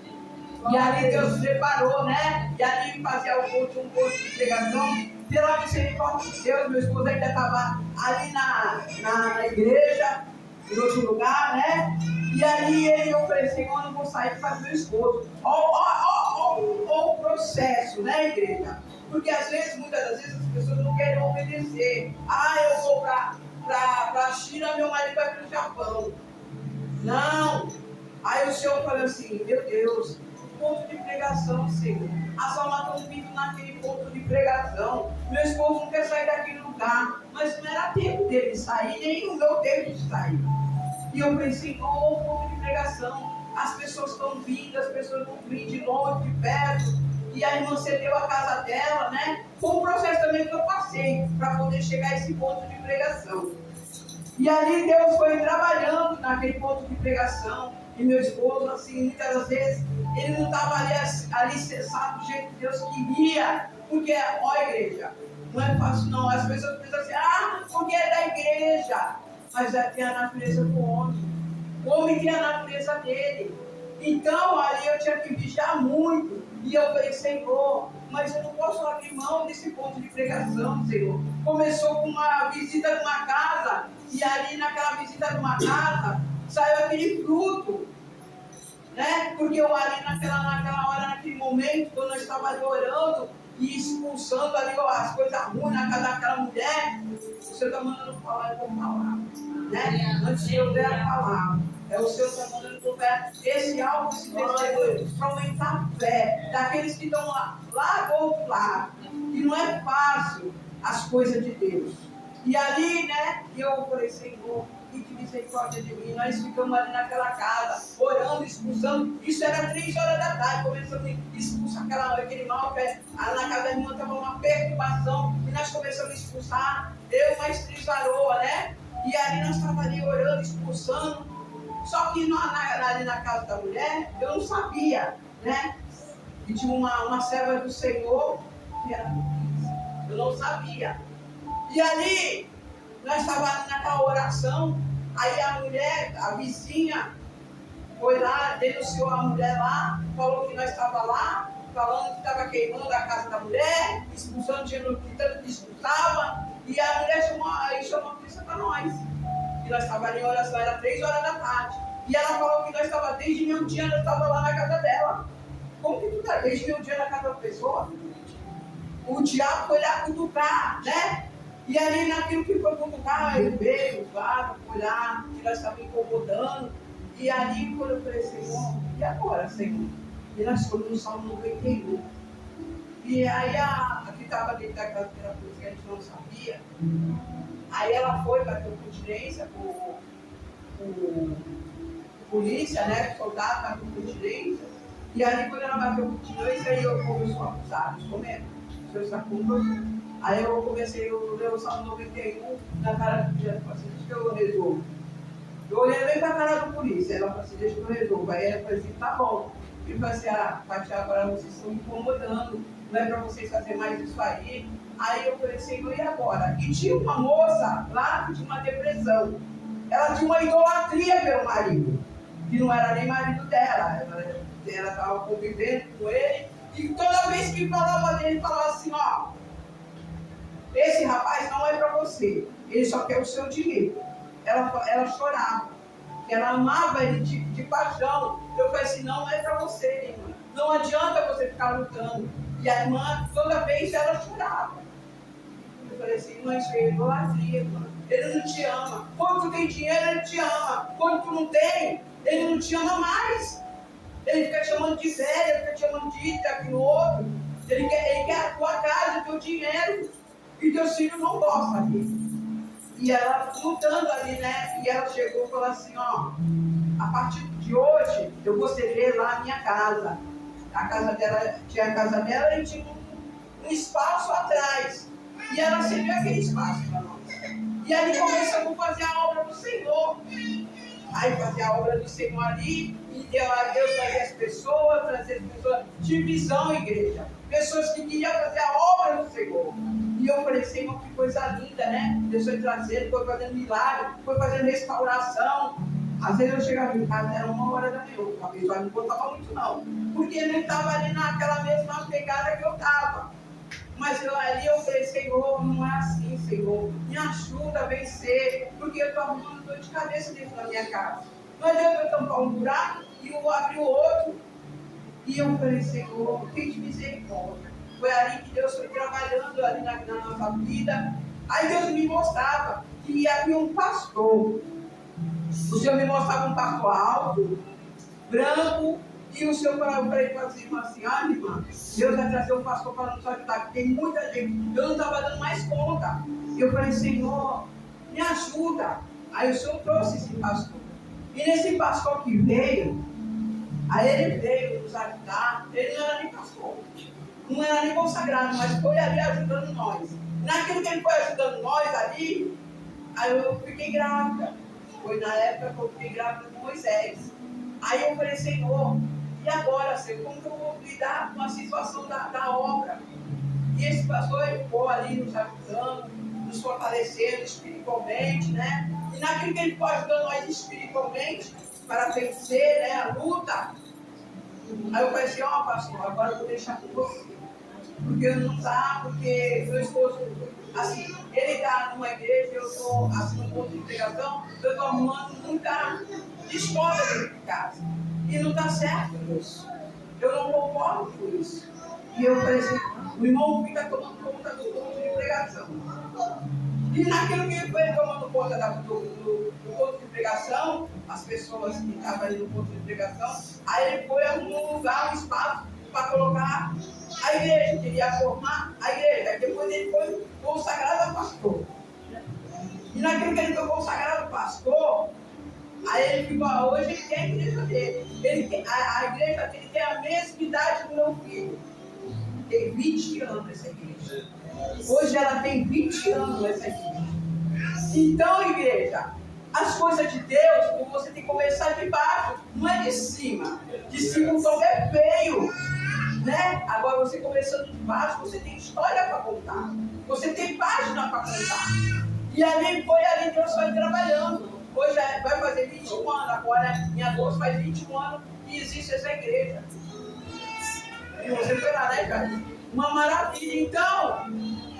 E ali Deus preparou, né? E ali fazia um culto de pregação. Pela misericórdia de Deus, meu esposo ainda estava ali na igreja, em outro lugar, né? E ali eu falei, Senhor, eu não vou sair para meu esposo. Ó o processo, né, igreja? Porque às vezes, muitas das vezes, as pessoas não querem obedecer. Ah, eu vou para a China, meu marido vai para o Japão. Não. Aí o Senhor falou assim, meu Deus, ponto de pregação, Senhor. As almas estão vindo naquele ponto de pregação. Meu esposo não quer sair daquele lugar. Mas não era tempo dele sair, nem o meu tempo de sair. E eu pensei, ponto de pregação. As pessoas estão vindo, as pessoas vão vir de longe, de perto. E a irmã cedeu a casa dela, né? Foi um processo também que eu passei para poder chegar a esse ponto de pregação. E ali Deus foi trabalhando naquele ponto de pregação. E meu esposo, assim, muitas das vezes, ele não estava ali cessado do jeito que Deus queria. Porque, ó, igreja, não é fácil não. As pessoas pensam assim, porque é da igreja. Mas tem a natureza do homem. O homem tem a natureza dele. Então, ali eu tinha que vigiar muito. E eu falei, Senhor, mas eu não posso abrir mão desse ponto de pregação, Senhor. Começou com uma visita de uma casa. E ali naquela visita de uma casa, saiu aquele fruto, né? Porque eu ali naquela hora, naquele momento, quando eu estava ali orando e expulsando ali as coisas ruins na casa daquela mulher, o Senhor está mandando falar, eu vou falar, né? Antes de eu der a palavra, o Senhor está mandando eu falar esse algo, esse testemunho, para aumentar a fé daqueles que estão lá do outro lado. E não é fácil as coisas de Deus. E ali, né, eu falei, Senhor, que misericórdia de mim. Nós ficamos ali naquela casa, orando, expulsando. Isso era 3 horas da tarde, começamos a expulsar aquele mal. Na casa da irmã estava uma perturbação. E nós começamos a expulsar. Eu mais 3 varoas, né? E ali nós estávamos ali orando, expulsando. Só que ali na casa da mulher, eu não sabia, né? E tinha uma serva do Senhor que era difícil. Eu não sabia. E ali, nós estávamos naquela oração, aí a mulher, a vizinha, foi lá, denunciou a mulher lá, falou que nós estávamos lá, falando que estava queimando a casa da mulher, expulsando dinheiro que tanto expulsava, e a mulher chamou a polícia para nós. E nós estávamos ali em oração, era 3 horas da tarde. E ela falou que nós estávamos, desde meu dia, nós estávamos lá na casa dela. Como que tu está desde meu dia na casa da pessoa? O diabo foi lá cutucar, né? E ali naquilo que foi cutucar, ele veio, claro, foi lá, que nós estávamos incomodando. E ali, quando eu falei, Senhor, e agora, Senhor? E nós fomos no Salmo 91. E aí a que estava dentro da casa da polícia, que a gente não sabia, aí ela foi bater continência com polícia, né? Soldado bateu continência. E ali, quando ela bateu continência, aí eu comecei a acusar, comendo. O senhor está com aí eu comecei a ler o Salmo 91 na cara do dia, falei assim, deixa que eu resolvo. Eu olhei bem para a cara do polícia, ela falou assim, deixa que eu resolvo. Aí ela falou assim, tá bom. E eu falei assim, Tati, agora vocês estão me incomodando, não é para vocês fazerem mais isso aí. Aí eu falei assim, e agora? E tinha uma moça lá que tinha uma depressão. Ela tinha uma idolatria pelo marido, que não era nem marido dela. Ela estava convivendo com ele, e toda vez que falava dele, falava assim, esse rapaz não é para você, ele só quer o seu dinheiro. Ela chorava, ela amava ele de paixão. Eu falei assim, não é para você, irmã. Não adianta você ficar lutando. E a irmã, toda vez, ela chorava. Eu falei assim, irmã, isso é idolatria, irmã. Ele não te ama. Quando tu tem dinheiro, ele te ama. Quando tu não tem, ele não te ama mais. Ele fica te chamando de velha, fica te chamando de isso, daquilo outro. Ele quer a tua casa, o teu dinheiro. E teus filhos não gostam dele. E ela lutando ali, né? E ela chegou e falou assim, a partir de hoje, eu vou ceder lá a minha casa. A casa dela, tinha a casa dela e tinha um espaço atrás. E ela cedeu aquele espaço para nós. E ali começamos a fazer a obra do Senhor. Aí fazer a obra do Senhor ali, e Deus trazer as pessoas, de visão, igreja. Pessoas que queriam fazer a obra do Senhor. E eu falei, Senhor, que coisa linda, né? Deus foi trazendo, foi fazendo milagre, foi fazendo restauração. Às vezes eu chegava em casa, era 1h da manhã, o abençoado não contava muito não, porque ele estava ali naquela mesma pegada que eu estava. Mas ali eu falei, Senhor, não é assim, Senhor, me ajuda a vencer, porque eu estou arrumando dor de cabeça dentro da minha casa. Não adianta eu tampar um buraco e eu abrir o outro. E eu falei, Senhor, tem de misericórdia. Foi ali que Deus foi trabalhando ali na nossa vida. Aí Deus me mostrava que havia um pastor. O Senhor me mostrava um pastor alto, branco, e o Senhor falou para ele assim, irmã, Deus vai trazer um pastor para nos ajudar, porque tem muita gente, eu não estava dando mais conta. E eu falei, Senhor, me ajuda. Aí o Senhor trouxe esse pastor. E nesse pastor que veio, aí ele veio nos ajudar, ele não era nem pastor, não era nem consagrado, mas foi ali ajudando nós. Naquilo que ele foi ajudando nós ali, aí eu fiquei grávida. Foi na época que eu fiquei grávida com Moisés. Aí eu falei, Senhor, e agora, Senhor, como que eu vou lidar com a situação da obra? E esse pastor ficou ali nos ajudando, nos fortalecendo espiritualmente, né? E naquilo que ele foi ajudando nós espiritualmente, para vencer, né, a luta. Aí eu falei assim, pastor, agora eu vou deixar com você. Porque não dá, porque meu esposo, assim, ele está numa igreja, eu estou assim, num ponto de pregação, eu estou arrumando muita discórdia dentro de casa. E não está certo isso. Eu não concordo com isso. E eu falei assim, o irmão fica tomando conta do ponto de pregação. E naquilo que ele foi tomando conta do ponto de pregação, as pessoas que estavam ali no ponto de pregação, aí ele foi a um lugar, um espaço, para colocar a igreja, queria formar a igreja. Aí depois ele foi consagrado a pastor. E naquilo que ele foi consagrado a pastor, aí ele ficou, hoje ele tem a igreja dele. A igreja dele tem a mesma idade do meu filho. Tem 20 anos essa igreja. Hoje ela tem 20 anos essa igreja. Então, igreja, as coisas de Deus, você tem que começar de baixo, não é de cima. De cima o tom é feio, né? Agora você começando de baixo, você tem história para contar. Você tem página para contar. E ali foi ali que Deus foi trabalhando. Hoje vai fazer 21 anos, agora em agosto faz 21 anos que existe essa igreja. E você foi lá, né, cara? Uma maravilha. Então,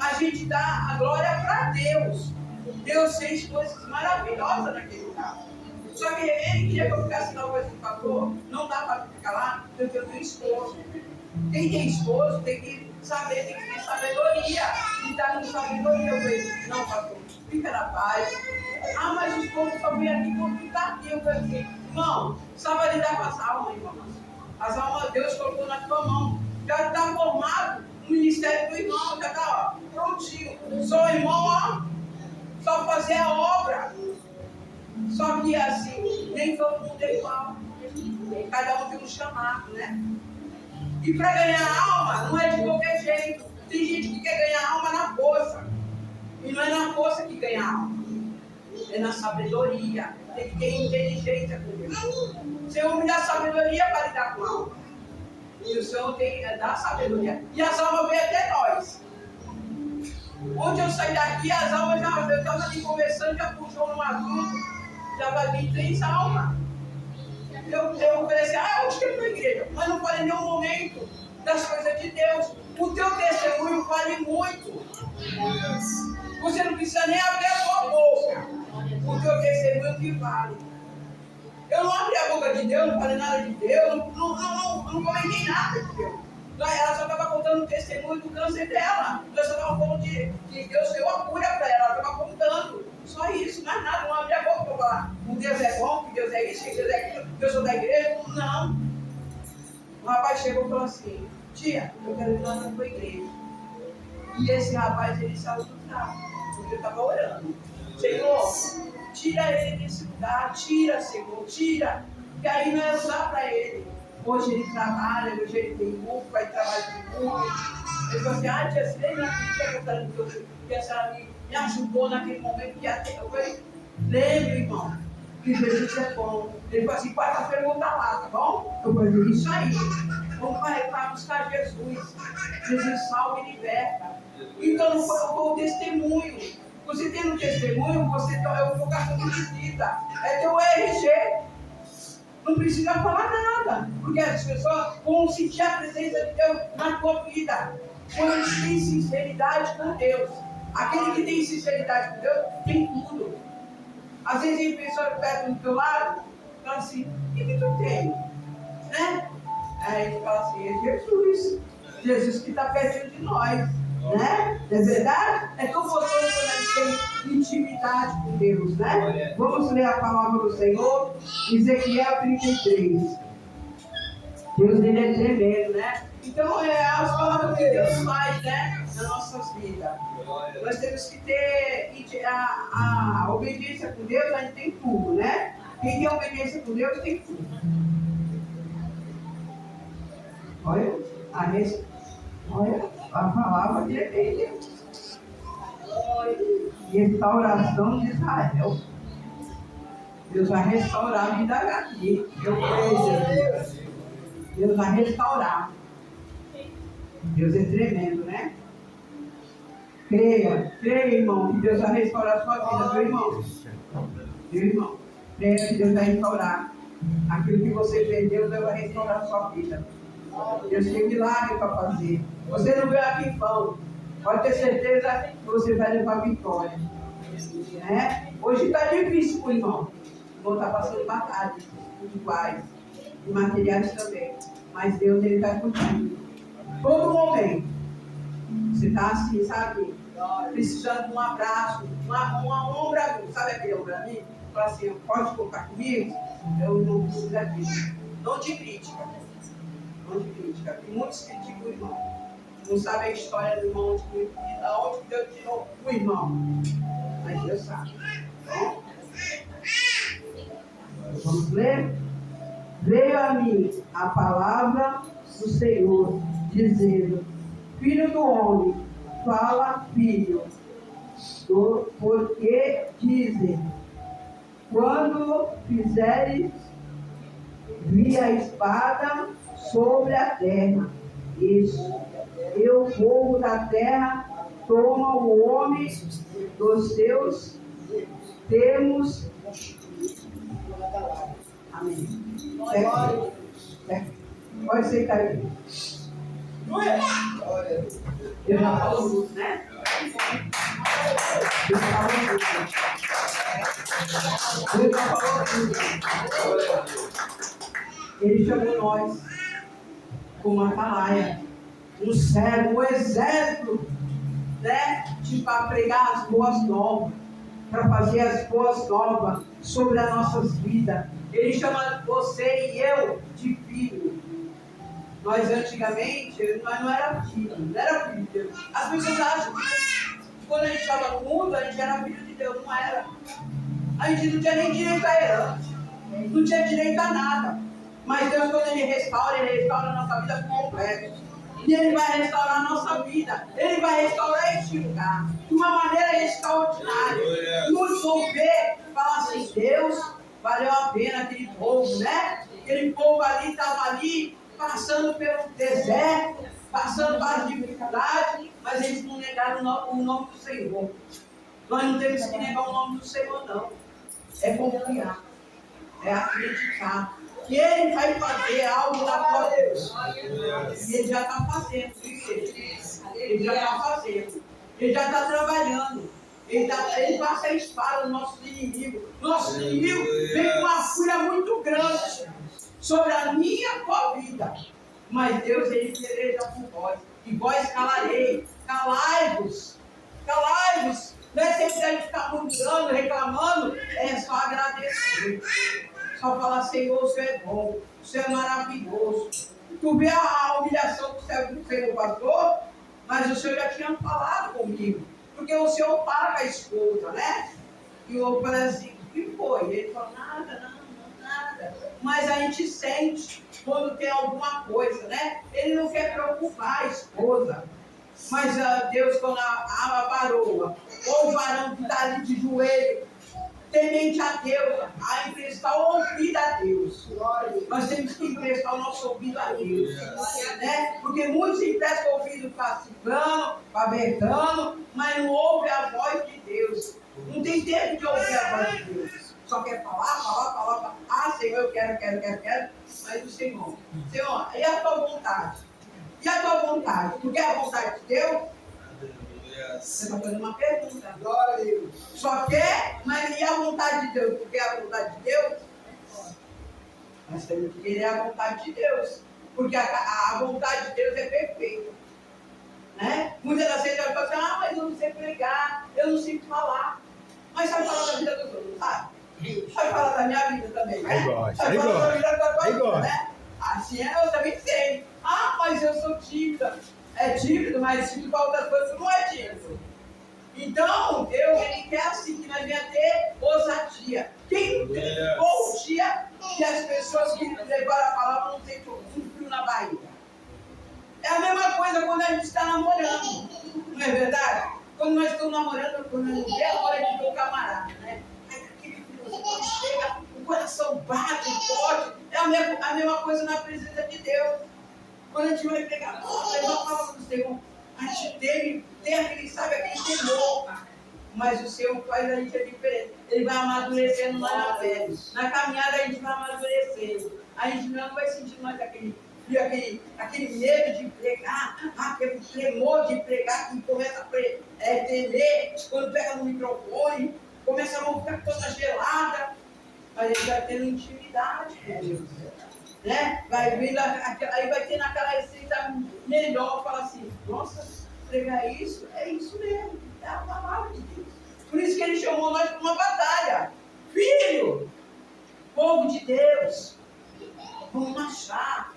a gente dá a glória para Deus. Deus fez coisas maravilhosas naquele lugar. Só que ele queria que eu ficasse na voz do pastor. Não dá para ficar lá, porque eu tenho esposo. Quem tem esposo tem que saber, tem que ter sabedoria. E dar com sabedoria. Eu falei, não, pastor, fica na paz. Mas os povos só vêm aqui porque está aqui. Eu falei assim, irmão, sabe lidar com as almas, irmão? As almas Deus colocou na tua mão. Já está formado o ministério do irmão, já está prontinho. Só o irmão, só fazer a obra. Só que assim, nem todo mundo é igual. Cada um tem um chamado, né? E para ganhar alma, não é de qualquer jeito. Tem gente que quer ganhar alma na força. E não é na força que ganha alma. É na sabedoria. Tem que ter inteligência com Deus. O Senhor me dá sabedoria para lidar com a alma. E o Senhor tem que dar sabedoria. E as almas vêm até nós. Onde eu saí daqui, as almas já, eu estava ali conversando, já puxou no assunto, já vai vir 3 almas. Eu falei assim, eu acho que é para a igreja, mas não falei em nenhum momento das coisas de Deus. O teu testemunho vale muito. Você não precisa nem abrir a sua boca. O teu testemunho que vale. Eu não abri a boca de Deus, não falei nada de Deus, não comentei nada de Deus. Ela só estava contando o testemunho do câncer dela. Eu só estava falando que Deus deu a cura para ela. Ela estava contando. Só isso, mais nada. Não abri a boca para falar que Deus é bom, que Deus é isso, que Deus é aquilo, que eu sou da igreja. Não. O rapaz chegou e falou assim, tia, eu quero ir lá na tua igreja. E esse rapaz, ele saiu do carro, porque eu estava orando. Senhor, tira ele desse lugar, tira, Senhor, tira. E aí não é lugar para ele. Hoje ele trabalha, hoje ele tem grupo, vai trabalhar de grupo. Ele falou assim, tia, você lembra que a senhora me ajudou naquele momento que até eu falei, lembro, irmão, que Jesus é bom. Ele falou assim, quarta-feira eu vou estar lá, tá bom? Eu falei, isso aí. Vamos para buscar Jesus. Jesus salva e liberta. Então não foi o testemunho. Você tendo um testemunho, testemunho, é o teu cartão de visita, é teu RG. Não precisa falar nada, porque as pessoas vão sentir a presença de Deus na tua vida. Quando eles têm sinceridade com Deus. Aquele que tem sinceridade com Deus tem tudo. Às vezes tem pessoa perto do teu lado e fala assim: o que tu tem? Né? Aí a gente fala assim: é Jesus. Jesus que está pertinho de nós. Né? É verdade? É tão gostoso quando a gente tem intimidade com Deus, né? Vamos ler a palavra do Senhor, Ezequiel 33. Deus, ele é tremendo, né? Então, as palavras que Deus faz, né? Nas nossas vidas. Nós temos que ter a obediência com Deus, a gente tem tudo, né? Quem tem obediência com Deus tem tudo. Olha, a palavra de Deus. Restauração de Israel. Deus vai restaurar a vida aqui. Eu creio. Deus vai restaurar. Deus é tremendo, né? Creia, irmão, que Deus vai restaurar a sua vida, meu irmão. Meu irmão, creia que Deus vai restaurar. Aquilo que você perdeu, Deus vai restaurar a sua vida. Deus tem milagre para fazer. Você não veio aqui em vão. Pode ter certeza que você vai levar vitória. Né? Hoje está difícil para o irmão. O irmão está passando batalhas iguais. E materiais também. Mas Deus, ele está contigo. Todo momento. Você está assim, sabe? Precisando de um abraço, um ombro amigo. Sabe aquele ombro amigo? Fala assim: pode contar comigo? Eu não preciso disso. Não te critica. Não te critica. Tem muitos que criticam o irmão. Não sabe a história do irmão, de onde Deus tirou o irmão. Mas Deus sabe. Bom? Vamos ler? Veio a mim a palavra do Senhor, dizendo: Filho do homem, fala, filho, porque dizem: quando fizeres vir a espada sobre a terra, e o povo da terra toma o homem dos seus termos. Amém. Pode ser, Caio. Eu já falo muito, né? Eu já falo muito. Ele chamou nós como atalaia, um servo, um exército, né? Para pregar as boas novas, para fazer as boas novas sobre as nossas vidas. Ele chama você e eu de filho. Nós antigamente, nós não era filho, não era filho de Deus. As pessoas acham que quando a gente estava no mundo, a gente era filho de Deus. Não era. A gente não tinha nem direito a herança, não tinha direito a nada. Mas Deus, quando Ele restaura a nossa vida por completo. E Ele vai restaurar a nossa vida. Ele vai restaurar este lugar de uma maneira extraordinária. Muitos vão ver, falar assim: Deus, valeu a pena aquele povo, né? Aquele povo ali estava ali, passando pelo deserto, passando pelas dificuldades, mas eles não negaram o nome do Senhor. Nós não temos que negar o nome do Senhor, não. É confiar, é acreditar que Ele vai fazer algo na tua vida. E Ele já está fazendo, Ele já está fazendo, Ele já está trabalhando. Ele passa a espada no nosso inimigo. Nosso inimigo vem com uma fúria muito grande sobre a minha e a tua vida. Mas Deus, Ele peleja por vós. E vós calarei. Calai-vos. Calai-vos. Não é sempre a gente ficar murmurando, reclamando. É só agradecer. Só falar: Senhor, o Senhor é bom. O Senhor é maravilhoso. Tu vê a humilhação que o Senhor passou, mas o Senhor já tinha falado comigo. Porque o Senhor para com a esposa, né? E eu falei assim: o que foi? Ele falou: nada. Mas a gente sente quando tem alguma coisa, né? Ele não quer preocupar a esposa. Mas Deus, quando a varoa, ou o varão que está ali de joelho, temente a Deus, a emprestar o ouvido a Deus. Nós temos que emprestar o nosso ouvido a Deus, né? Porque muitos emprestam o ouvido para cigano, para berrando, mas não ouvem a voz de Deus. Não tem tem tempo de ouvir a voz de Deus. Só quer falar. Ah, Senhor, eu quero. Mas o Senhor, e a tua vontade? E a tua vontade? Tu quer a vontade de Deus? Você está fazendo uma pergunta. Glória a Deus. Só quer, mas e a vontade de Deus? Tu quer a vontade de Deus? Nós temos que querer a vontade de Deus. Porque a vontade de Deus é perfeita. Né? Muitas das vezes ela fala assim, mas eu não sei pregar, eu não sei falar. Mas sabe falar da vida dos outros, sabe? Sabe falar da minha vida também, né? Aí gosta, Sabe aí falar da gosta. vida da tua Aí vida, gosta. né? Assim eu também sei. Mas eu sou tímida. É tímido, mas tímido para outras coisas não é tímido. Então, Deus, Ele quer assim, que nós venhamos ter ousadia. Quem ou o dia que as pessoas que levaram a palavra não têm um frio na barriga? É a mesma coisa quando a gente está namorando, não é verdade? Quando nós estamos namorando, quando a gente vê a hora de ver o camarada, né? Aí aquele frio, quando chega, o coração bate, forte. É a mesma coisa na presença de Deus. Quando a gente vai pegar, levar a palavra do Senhor, a gente tem aquele, sabe, aquele temor. Mas o Senhor faz a gente a diferença. Ele vai amadurecendo lá na fé. Na caminhada a gente vai amadurecendo. A gente não vai sentindo mais aquele medo de pregar, aquele tremor de pregar, que começa a temer, quando pega no microfone, começa a mão ficar toda gelada. Mas a gente vai tendo intimidade com Deus. Né? Aí vai ter naquela receita melhor, fala assim, nossa, pregar isso, é isso mesmo, é a palavra de Deus. Por isso que Ele chamou nós para uma batalha. Filho, povo de Deus, vamos marchar.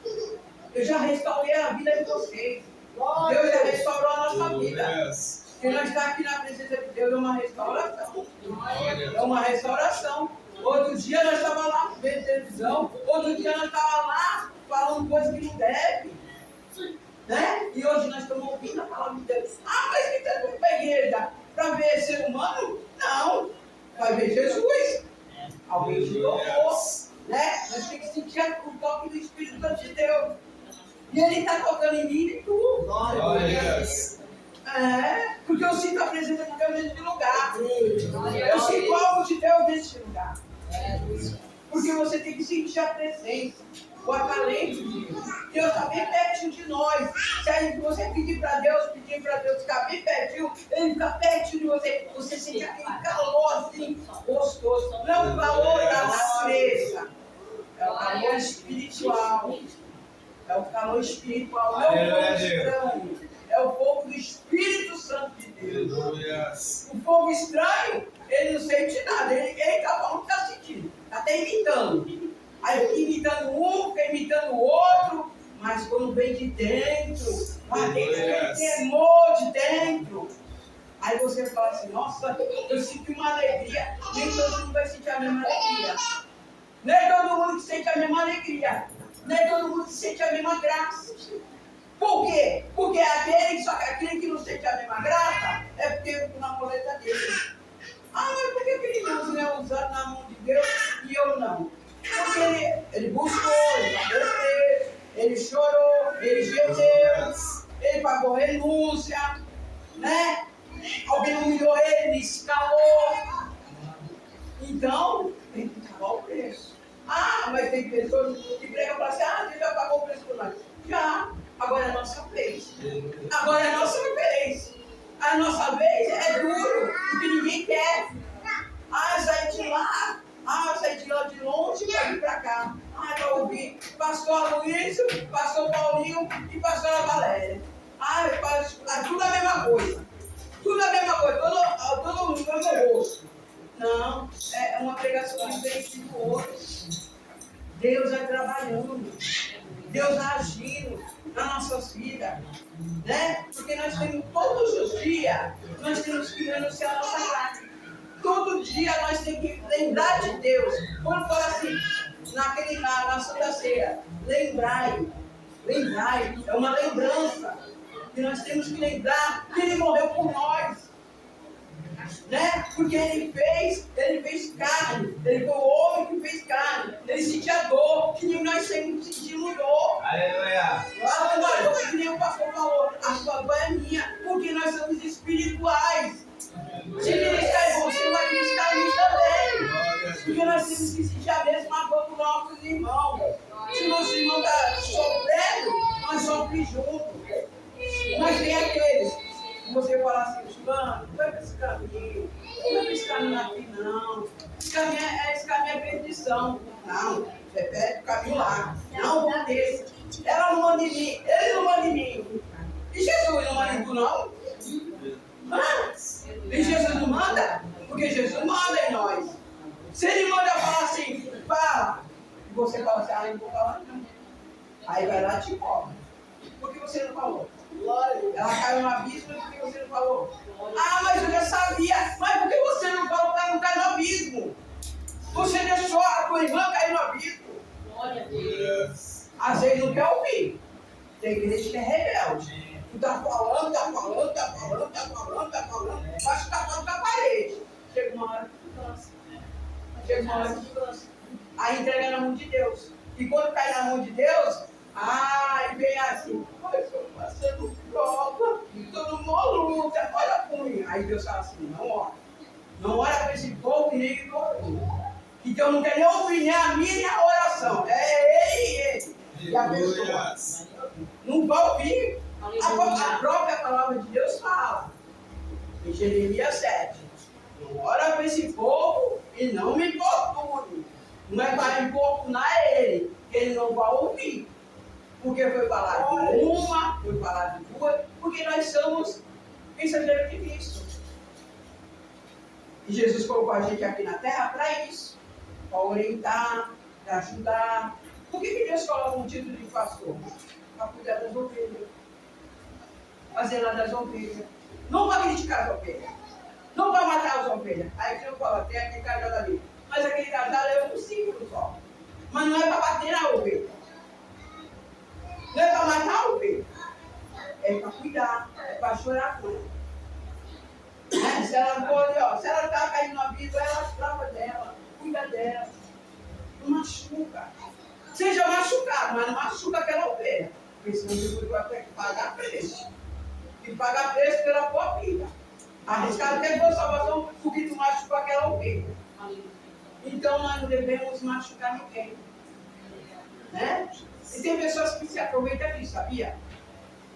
Eu já restaurei a vida de vocês. Deus já restaurou a nossa vida. Porque nós estamos aqui na presença de Deus, é uma restauração. É uma restauração. Outro dia nós estávamos lá vendo televisão, outro dia nós estávamos lá falando coisa que não deve. Né? E hoje nós estamos ouvindo a palavra de Deus. Mas que está tudo para a igreja? Para ver ser humano? Não. Vai ver Jesus. Alguém te tocou. Né? Nós temos que sentir o toque do Espírito Santo de Deus. E Ele está tocando em mim e tu. Porque eu sinto a presença de Deus nesse lugar. Eu sinto algo de Deus nesse lugar. Porque você tem que sentir a presença, o acalento de Deus. Deus está bem pertinho de nós. Se aí você pedir para Deus ficar bem pertinho, Ele fica pertinho de você. Você sente aquele calor assim, gostoso. Não é o calor da natureza, é o calor espiritual. É o calor espiritual, não é o fogo estranho. É o fogo do Espírito Santo de Deus. O fogo estranho, ele não sente nada. Ele está falando que está sentindo. Está até imitando. Aí fica imitando um, fica imitando o outro. Mas quando vem de dentro, aquele temor de dentro. Aí você fala assim, nossa, eu sinto uma alegria. Nem todo mundo vai sentir a mesma alegria. Nem todo mundo sente a mesma alegria. Nem todo mundo sente a mesma graça. Por quê? Porque aquele que não sente a mesma graça é porque na coleta dele. Mas por que aquele irmão é usado na mão de Deus e eu não? Porque ele buscou, ele pagou o preço, ele chorou, ele gemeu, ele pagou renúncia, né? Alguém humilhou ele, ele escalou. Então, tem que pagar o preço. Mas tem pessoas que pregam para assim, Deus já pagou o preço por nós. Já. Agora é a nossa vez. Agora é a nossa vez. A nossa vez é duro, porque ninguém quer. Sair de lá. Sair de lá de longe para vir para cá. Para ouvir pastor Aloysio, pastor Paulinho e pastora Valéria. Tudo a mesma coisa. Tudo a mesma coisa. Todo mundo no meu rosto. Não, é uma pregação diferente do outro. Deus vai trabalhando. Deus vai agindo nas nossas vidas, né? Porque nós temos todos os dias, nós temos que renunciar a nossa carne. Todo dia nós temos que lembrar de Deus. Quando fala assim, na Santa Ceia, lembrai, é uma lembrança. E nós temos que lembrar que Ele morreu por nós. Né? Porque Ele fez carne, Ele foi o homem que fez carne, Ele sentia dor, que nem nós sempre sentimos dor. Aleluia! A tua dor, que nem o pastor falou, a tua dor é minha, porque nós somos espirituais. Se ministrar em você, vai ministrar caminho aqui não. Esse caminho é perdição. Não, você pede o caminho lá. Não vou nesse. Ela não manda em mim, ele não manda em mim. E Jesus não manda em tu, não? E Jesus não manda? Porque Jesus manda em nós. Se ele manda falar assim, fala. E você fala assim, eu não vou falar não. Aí vai lá e te cobra. Por que você não falou? Ela caiu no abismo, por que você não falou? Mas eu já sabia. Mas por que você não falou para não cair no abismo? Você deixou a tua irmã cair no abismo. Glória a Deus. Às vezes não quer ouvir. Tem igreja que é rebelde. Tu tá falando, mas tu tá falando com a parede. Chega uma hora que tu cansa. Chega uma hora que tu cansa. Aí entrega na mão de Deus. E quando cai na mão de Deus, e vem assim, mas eu estou passando prova, estou numa luta, olha por mim. Aí Deus fala assim, não ora. Não ora para esse povo e nem para mim. Então não quer nem ouvir nem a minha nem a oração. É ele e ele. E a pessoa não vai ouvir. A própria palavra de Deus fala. Em Jeremias 7. Não ora para esse povo e não me importune. Não é para importunar ele, que ele não vai ouvir. Porque foi falado de uma, foi falado de duas, porque nós somos mensageiros de Cristo. E Jesus colocou a gente aqui na terra para isso. Para orientar, para ajudar. Por que Deus coloca um título de pastor? Para cuidar das ovelhas. Fazer lá das ovelhas. Não para criticar as ovelhas. Não para matar as ovelhas. Aí que eu falo, tem aquele cajado ali. Mas aquele cajado é um símbolo só. Mas não é para bater na ovelha. Não é para matar a ovelha. É para cuidar. É para chorar com ela. Se ela for, se ela está caindo no abismo, ela trava dela. Cuida dela. Não machuca. Seja machucado, mas não machuca aquela ovelha. Porque senão Jesus vai ter que pagar preço. E pagar preço pela tua vida. Arriscar até a salvação porque tu machucou aquela ovelha. Então nós não devemos machucar ninguém. Né? E tem pessoas que se aproveitam disso, sabia?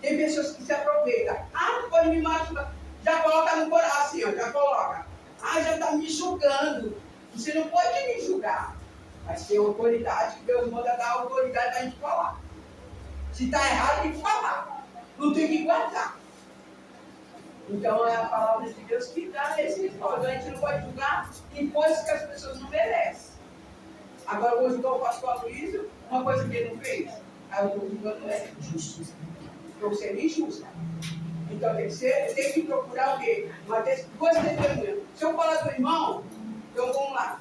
Tem pessoas que se aproveitam. Não pode me machucar. Já coloca no coração assim, já coloca. Já está me julgando. Você não pode me julgar. Mas tem autoridade, que Deus manda dar autoridade para a gente falar. Se está errado, tem que falar. Não tem que guardar. Então é a palavra de Deus que dá nesse episódio. A gente não pode julgar em coisas que as pessoas não merecem. Agora eu vou julgar o pastor Aloysio, uma coisa que ele não fez. Aí eu estou julgando ele. Justiça. Estou sendo injusta. Então tem que procurar o quê? Duas testemunhas. Se eu falar do irmão, então vamos lá.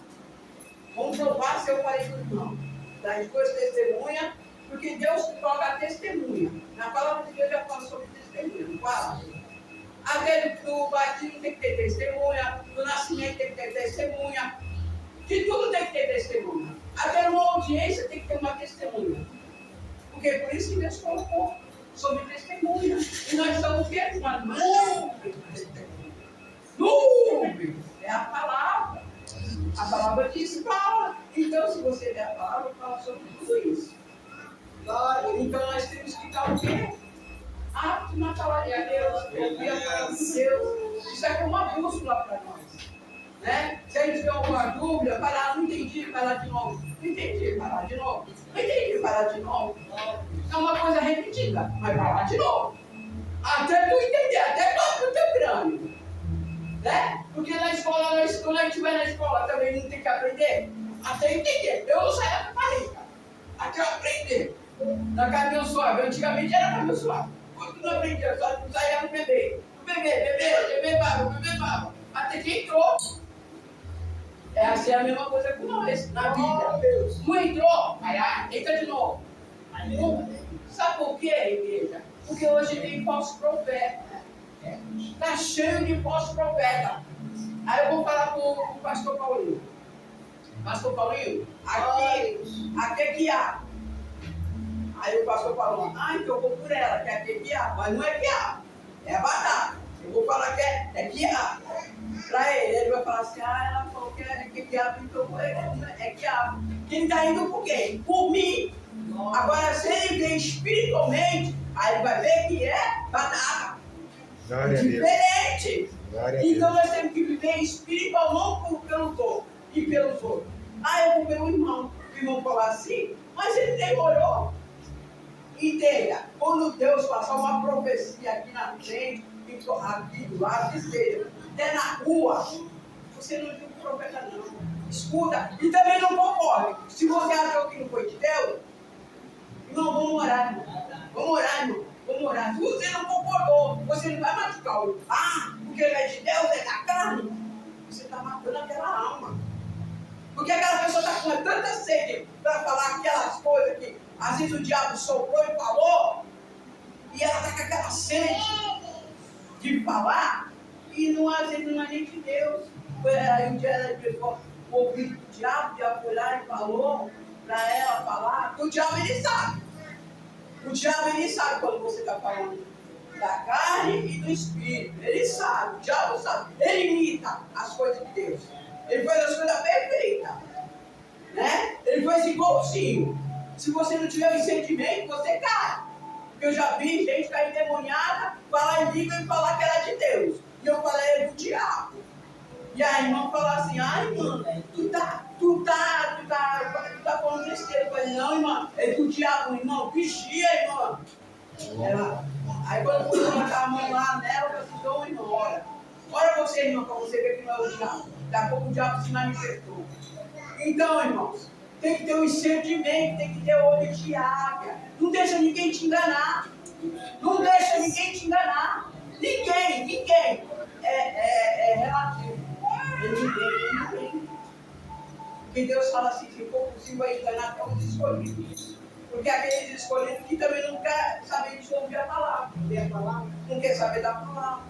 Vamos provar se eu falei do irmão. Das duas testemunhas, porque Deus coloca a testemunha. Na palavra de Deus já fala sobre testemunha, não fala? Aquele do batismo tem que ter testemunha, do nascimento tem que ter testemunha, de tudo tem que ter testemunha. Até uma audiência tem que ter uma testemunha. Porque é por isso que Deus colocou sobre testemunha. E nós somos o quê? Uma nuvem de testemunha. Nuvem! É a palavra. A palavra diz fala. Então, se você der a palavra, fala sobre tudo isso. Então, nós temos que estar o quê? Apto na palavra de Deus, ouvir a palavra de Deus. Isso é como uma bússola para nós. Né? Se a gente tem alguma dúvida, parar, não entendi, parar de novo. Não entendi, parar de novo. Não entendi, parar de novo. É uma coisa repetida, mas parar de novo. Até tu entender, até o teu crânio. Né? Porque na escola, quando a gente vai na escola também não tem que aprender. Até entender. Eu não saía da parede. Até eu aprender. Na caminhão suave. Antigamente era caminhão suave. Quando tu não aprendia, só tu saía no bebê. Bebê baba. Até que entrou. É assim a mesma coisa com nós, na vida. Não entrou, entra de novo. Sabe por quê, igreja? Porque hoje tem falso profeta. Está cheio de falso profeta. Aí eu vou falar para o pastor Paulinho. Pastor Paulinho, aqui é que há. Aí o pastor falou, então eu vou por ela, que aqui é que há. Mas não é que há, é batata. Eu vou falar que é que há. Para ele vai falar assim, ela falou que é que há, então é que há. Ele está indo por quem? Por mim. Agora, se ele vem espiritualmente, aí ele vai ver que é batata. Glória diferente. a Deus. Então nós temos que viver espiritual não pelo corpo e pelos outros. Eu vou ver o irmão falar assim, mas ele demorou. Entenda, quando Deus passar uma profecia aqui na frente, aqui do lado, que seja, até na rua, você não viu o profeta não. Escuta, e também não concorre. Se você achou que não foi de Deus, não, vamos orar, irmão. Vamos orar, irmão. Vamos orar. Se você não concordou, você não vai machucar o porque ele é de Deus, é da carne. Você está matando aquela alma. Porque aquela pessoa está com tanta sede para falar aquelas coisas que às vezes o diabo soprou e falou, e ela está com aquela sede de falar, e não, às vezes não é nem de Deus. Aí um dia ela ouviu o diabo foi lá e falou para ela falar, que o diabo ele sabe. O diabo ele sabe quando você está falando da carne e do espírito. Ele sabe, o diabo sabe. Ele imita as coisas de Deus. Ele faz as coisas perfeitas. Né? Ele faz igualzinho. Se você não tiver o entendimento, você cai. Porque eu já vi gente cair endemoniada, falar em língua e falar que era de Deus. E eu falei, é do diabo. E a irmã fala assim, irmã, tu tá falando besteira. Eu falei, não, irmã, é do diabo, irmão, vigia, irmã. Aí quando eu fui colocar a mão lá nela, eu falei assim, então, irmão, ora você, irmã, para você ver que não é o diabo. Daqui a pouco o diabo se manifestou. Então, irmãos, tem que ter um entendimento, tem que ter olho de águia. Não deixa ninguém te enganar. Não deixa ninguém te enganar. Ninguém. É relativo. Ninguém. Porque Deus fala assim, se for possível vai enganar até os escolhidos. Porque aqueles escolhidos que também não querem saber de ouvir a palavra. Não quer saber da palavra.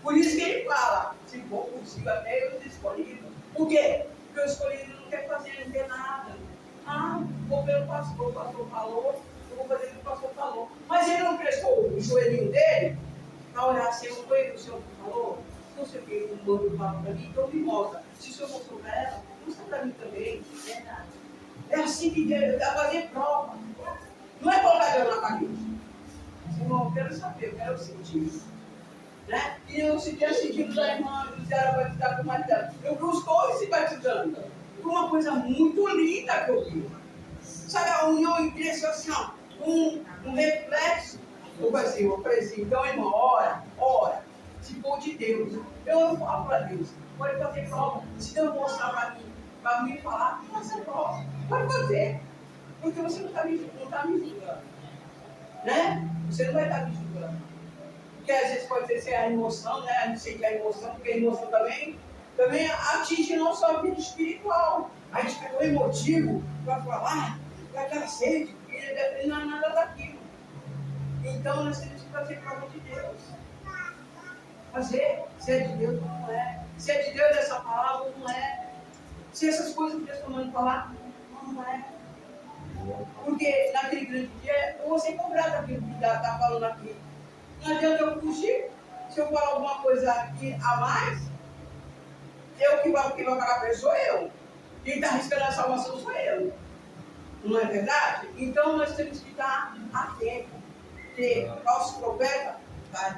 Por isso que ele fala, se for possível até os escolhidos. Por quê? Porque o escolhido não quer fazer, não quer nada. Vou ver o pastor falou, eu vou fazer o que o pastor falou. Mas ele não prestou o joelhinho dele para orar assim, eu foi o senhor que falou? Se você fez um bando papo para mim, então me mostra. Se o senhor mostrou para ela, mostra para mim também. É assim que Deus dá para fazer prova. Não é colocar Deus na parede. Senhor, eu quero saber, eu quero sentir. Né? E eu sentia sentido da irmã Luciana batizar com o marido dela. Eu vi os dois se batizando. Foi uma coisa muito linda que eu vi. Sabe, a união entre assim, um reflexo. Eu falei assim, então, irmão, ora. Se for de Deus, eu não falo para Deus. Pode fazer prova. Se Deus mostrar para mim falar, fazer prova. Pode fazer. Porque você não está me julgando. Né? Você não vai estar me julgando. Porque às vezes pode ser a emoção, né? A gente sente a emoção, porque a emoção também atinge não só a vida espiritual. A gente pegou emotivo para falar, daquela sede, e não é nada daquilo. Então nós temos que fazer prova de Deus. Fazer, se é de Deus não é. Se é de Deus essa palavra não é. Se essas coisas que Deus está mandando falar, não é. Porque naquele grande dia eu vou ser cobrado daquilo que está falando aqui. Não adianta eu fugir. Se eu falar alguma coisa aqui a mais, quem vai pagar preço sou eu. Quem está arriscando a salvação sou eu. Não é verdade? Então nós temos que estar atentos. Porque falsos profetas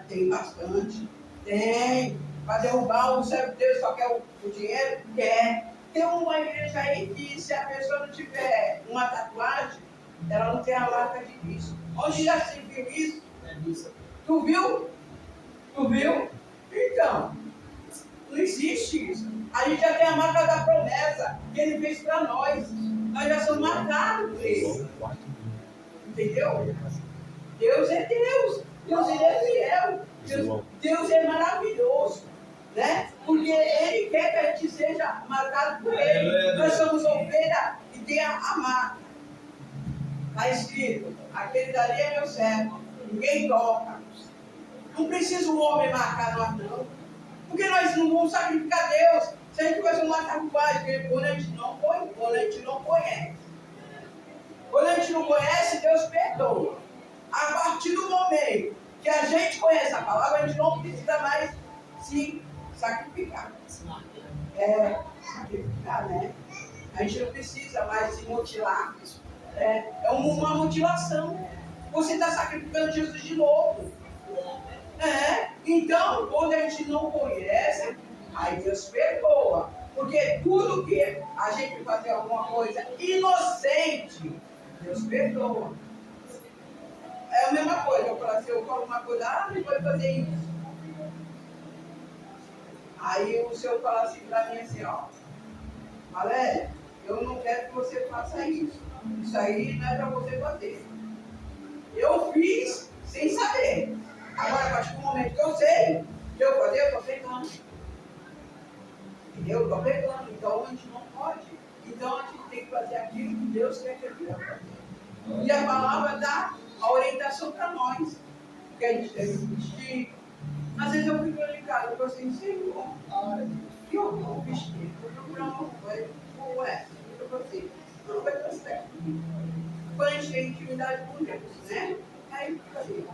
tem bastante. Tem. Para derrubar o servo de Deus só quer o dinheiro? Quer. Tem uma igreja aí que se a pessoa não tiver uma tatuagem, ela não tem a marca de Cristo. Onde já se viu isso? Tu viu? Então, não existe isso. A gente já tem a marca da promessa que ele fez para nós. Nós já somos marcados por ele. Entendeu? Deus é Deus. Deus ele é fiel. Deus é maravilhoso. Né? Porque ele quer que a gente seja marcado por ele. Nós somos ovelha e tem a marca. Está escrito, aquele dali é meu servo. Ninguém toca. Não precisa um homem marcar nós, não. Porque nós não vamos sacrificar Deus. Se a gente fazer uma sacrifício, quando a gente não conhece. Quando a gente não conhece, Deus perdoa. A partir do momento que a gente conhece a palavra, a gente não precisa mais se sacrificar. Sacrificar, né? A gente não precisa mais se mutilar. É uma mutilação. Você está sacrificando Jesus de novo. Então, quando a gente não conhece, Aí Deus perdoa. Porque tudo que a gente fazer alguma coisa inocente, Deus perdoa. É a mesma coisa, eu falo assim, eu falo uma coisa, não pode fazer isso. Aí o senhor fala assim para mim assim, ó, Valéria, eu não quero que você faça isso. Isso aí não é para você fazer. Eu fiz sem saber. Agora, a partir do momento que eu sei, que eu fazer, eu estou pecando. Entendeu? Eu estou pecando. Então a gente não pode. Então a gente tem que fazer aquilo que Deus quer que a gente faça. E a palavra dá a orientação para nós. Que a gente deve vestir. Às vezes eu fico ali em casa, eu falo assim, Senhor, que eu vou vestir? Eu vou procurar uma coisa, como essa, o que eu vou fazer? Não vai dar certo. Quando a gente tem intimidade com Deus, né? Aí fica ali,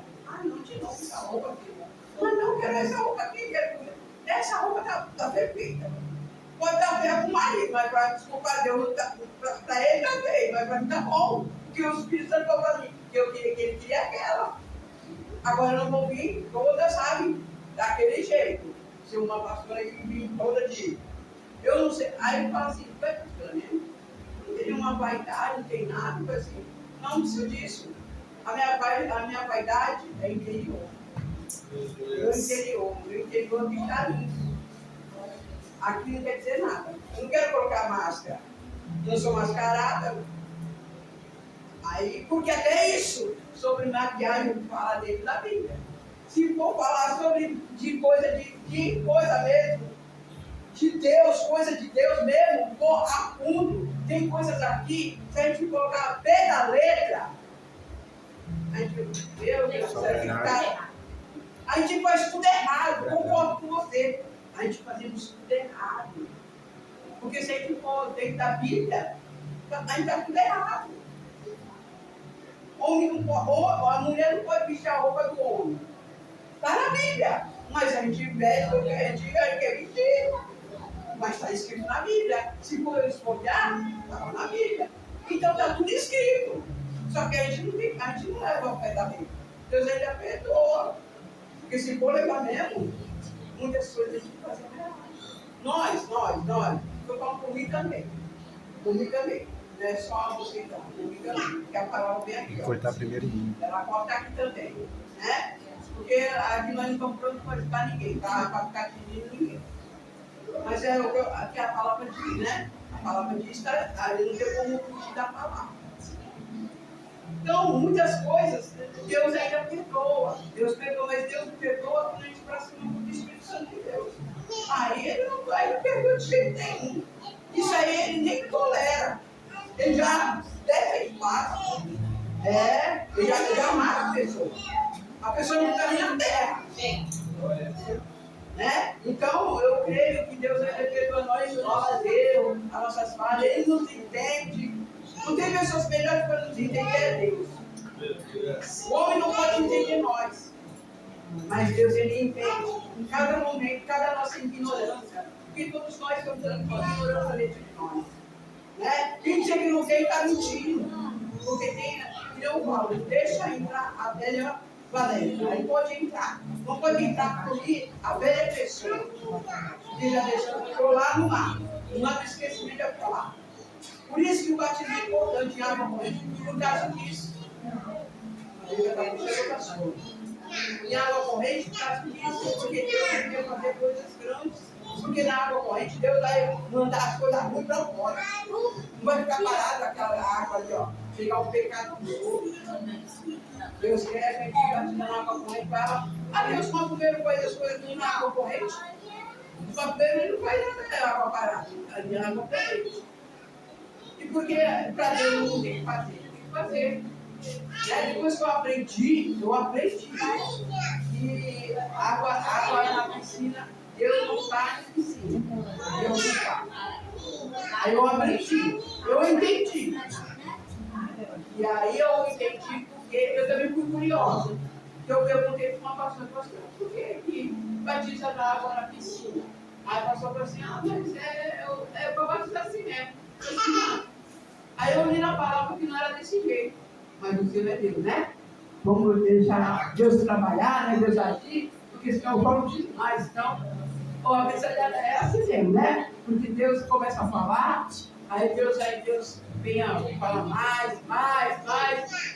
não te dou essa roupa aqui. Mas não quero essa roupa aqui, essa roupa está perfeita. Pode estar feia com o marido, mas para desculpar Deus, para ele está feio, mas para mim está bom. Porque o Espírito Santo falou para mim que eu queria que ele queria aquela. Agora eu não vou vir toda, sabe? Daquele jeito. Se uma pastora que vem toda dia. Eu não sei. Aí eu falo assim, vai pastora mesmo? Não tem nenhuma vaidade, não tem nada. Eu falo assim, não preciso disso. A minha vaidade é interior. Meu interior tem que estar limpo. Aqui não quer dizer nada. Eu não quero colocar máscara. Eu sou mascarada. Aí, porque até isso, sobre maquiagem, fala dentro da Bíblia. Se for falar sobre coisa mesmo, de Deus, coisa de Deus mesmo, for a fundo, tem coisas aqui, se a gente colocar a pé da letra, a gente faz tudo errado, concordo com você. A gente fazemos tudo errado. Porque se a gente for dentro da Bíblia, a gente está tudo errado. A mulher não pode vestir a roupa do homem. Está na Bíblia. Mas a gente veste o que a gente quer vestir. Mas está escrito na Bíblia. Se for espolhar, está na Bíblia. Então está tudo escrito. Só que a gente não leva ao pé da Bíblia. Deus ainda perdoa. Porque se for levar mesmo, muitas coisas a gente faz errado. Nós. Eu falo por mim também. Por mim também. Não é só você não, comigo também. Porque a palavra vem aqui. Cortar primeiro em mim. Ela corta aqui também. Né? Porque aqui nós não estamos prontos para ajudar ninguém, tá? Para ficar pedindo ninguém. Mas é o que a palavra diz, né? A palavra diz que ali não tem como fugir da palavra. Então, muitas coisas, Deus ainda perdoa. Deus perdoa, mas Deus perdoa quando a gente para cima do Espírito Santo de Deus. Aí ele não perdoa de jeito nenhum. Isso aí ele nem tolera. Ele já deve espaço. Ele já mata a pessoa. A pessoa não está nem na terra. Né? Então, eu creio que Deus vai perdoar nós, o nosso Deus, as nossas falhas. Ele nos entende. Não tem pessoas melhores para nos entender, é Deus. O homem não pode entender nós. Mas Deus, ele entende. Em cada momento, cada nossa ignorância. Porque todos nós estamos dando uma ignorância dentro de nós. Né? Quem dizer que não tem, está mentindo. Porque tem, eu falo, deixa entrar a velha Valéria. Aí pode entrar. Não pode entrar porque a velha pessoa que já deixou lá no mar. No mar do esquecimento é para lá. Por isso que o batismo é importante em água corrente, por causa disso. Em água corrente, por causa disso. Porque Deus quer fazer coisas grandes. Porque na água corrente, Deus vai mandar as coisas ruins para fora. Não vai ficar parado aquela água ali, ó. Pegar o pecado do outro. Deus quer que a gente batize na água corrente para. Deus, quando primeiro faz as coisas ruins na água corrente, só primeiro ele não faz nada da água parada. Ali na água corrente. E porque para Deus não tem que fazer, tem que fazer. Depois que eu aprendi que água na piscina, Deus não está na piscina. Deus não está. Aí eu aprendi, eu entendi. E aí eu entendi porque eu também fui curiosa. Eu perguntei para uma pastora, por que batiza na água na piscina? Aí a pastora falou assim, mas é para batizar assim mesmo. Aí eu li na palavra que não era desse jeito. Mas o Senhor é Deus, né? Vamos deixar Deus trabalhar, né? Deus agir, porque senão vamos demais. Então, A mensalidade é assim mesmo, né? Porque Deus começa a falar, aí Deus vem a falar mais,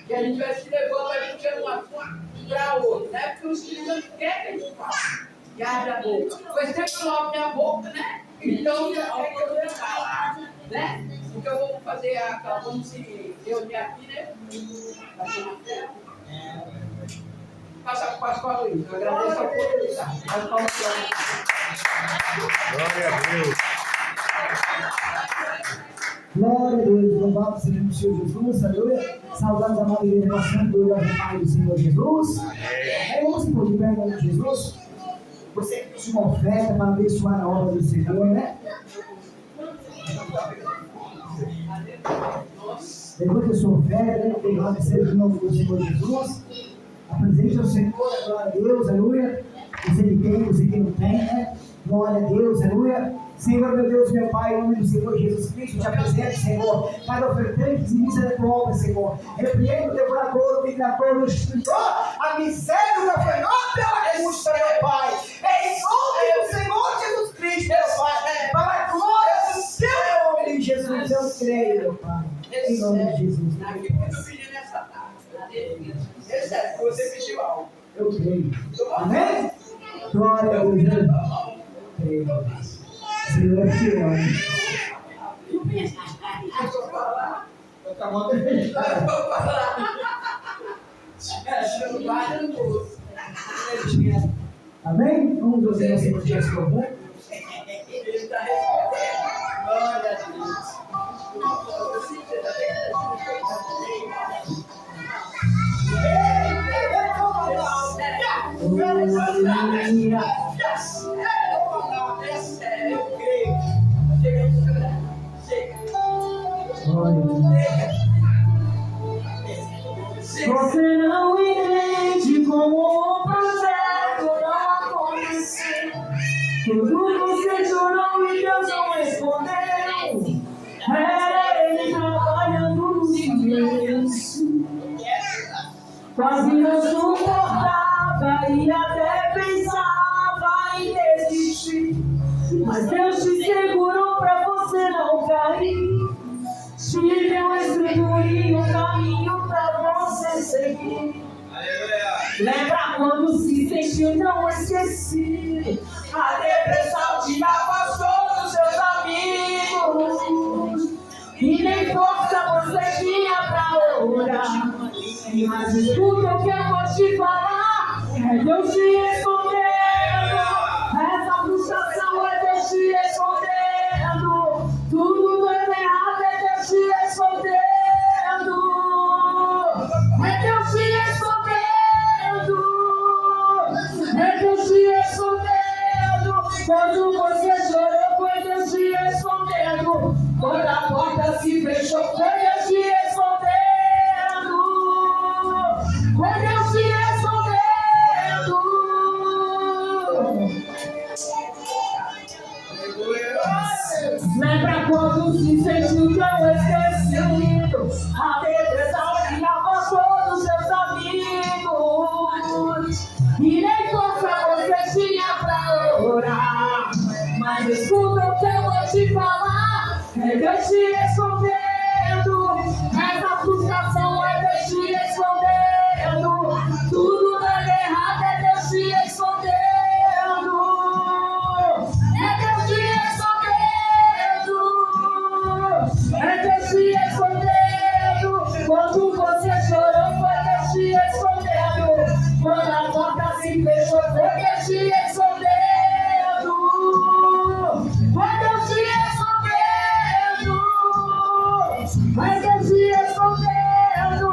e a gente vai se levando, vai puxando uma para outra, né? Porque o Espírito Santo quer que a gente fale. E abre a boca. Pois sempre eu abro minha boca, né? Então, eu falar, né? Então, vamos fazer vamos se reunir aqui, né? Passa para o pastor Luiz. Eu agradeço a oportunidade. Glória a Deus. Glória a Deus, louvado seja o Senhor Jesus, aleluia. Saudamos a amada igreja passando do Pai do Senhor Jesus. Vamos por de pé em nome de Jesus. Você que fez uma oferta para abençoar a obra do Senhor, né? Depois da sua oferta, né? Pegando o ser de nome do Senhor Jesus. Apresente ao Senhor, glória a Deus, aleluia. Você que tem, você que não tem, né? Glória a Deus, aleluia. Senhor, meu Deus, meu Pai, em nome do Senhor Jesus Cristo, te apresento, Senhor, cada ofertante de missa da tua obra, Senhor. Repreendo o devorador, o migrador, o destruidor, a miséria da foi não pela custa, meu Pai. Em nome do Senhor Jesus Cristo, meu Pai, para a glória do teu nome, Jesus, eu creio, meu Pai. Em nome de Jesus. Aquilo que eu pedi nessa tarde. Recebe, você pediu algo. Eu creio. Amém? Glória a Deus. Creio. Senhor é fiel. Vou falar. Acabou de fechar. Vou falar. Não vai no bolso. Amém? Vamos ouvir o Senhor Jesus louvando. Ele está respondendo. Glória a Deus. Você não entende como o projeto não aconteceu. Tudo você chorou e Deus não respondeu. Era Ele trabalhando no silêncio. Quase não suportava e até pensava em desistir. Mas Deus te segurou pra você não cair. Te deu estrutura e um caminho pra você seguir. Lembra quando se sentiu tão esquecido? A depressão te afastou dos seus amigos. E nem força você tinha pra orar. Mas escuta o que eu vou te falar. É Deus te respondendo. Essa frustração é Deus te respondendo. Tudo dando errado é Deus te respondendo. É Deus te respondendo. É Deus te respondendo. Quando você chorou foi Deus te respondendo. Quando a porta se fechou foi Deus te respondendo. Foi Deus te respondendo. Lembra quando se sentiu tão esquecido? A depressão te afastou dos seus amigos. E nem força você tinha pra orar. Mas escuta o que eu vou te falar. É Deus te respondendo. Essa frustração é Deus te respondendo. Tudo dando errado é Deus te respondendo. É Deus te respondendo. É Deus te respondendo. Quando você chorou foi Deus te respondendo. Quando a porta se fechou foi Deus te respondendo. Foi Deus te respondendo. Foi Deus te respondendo.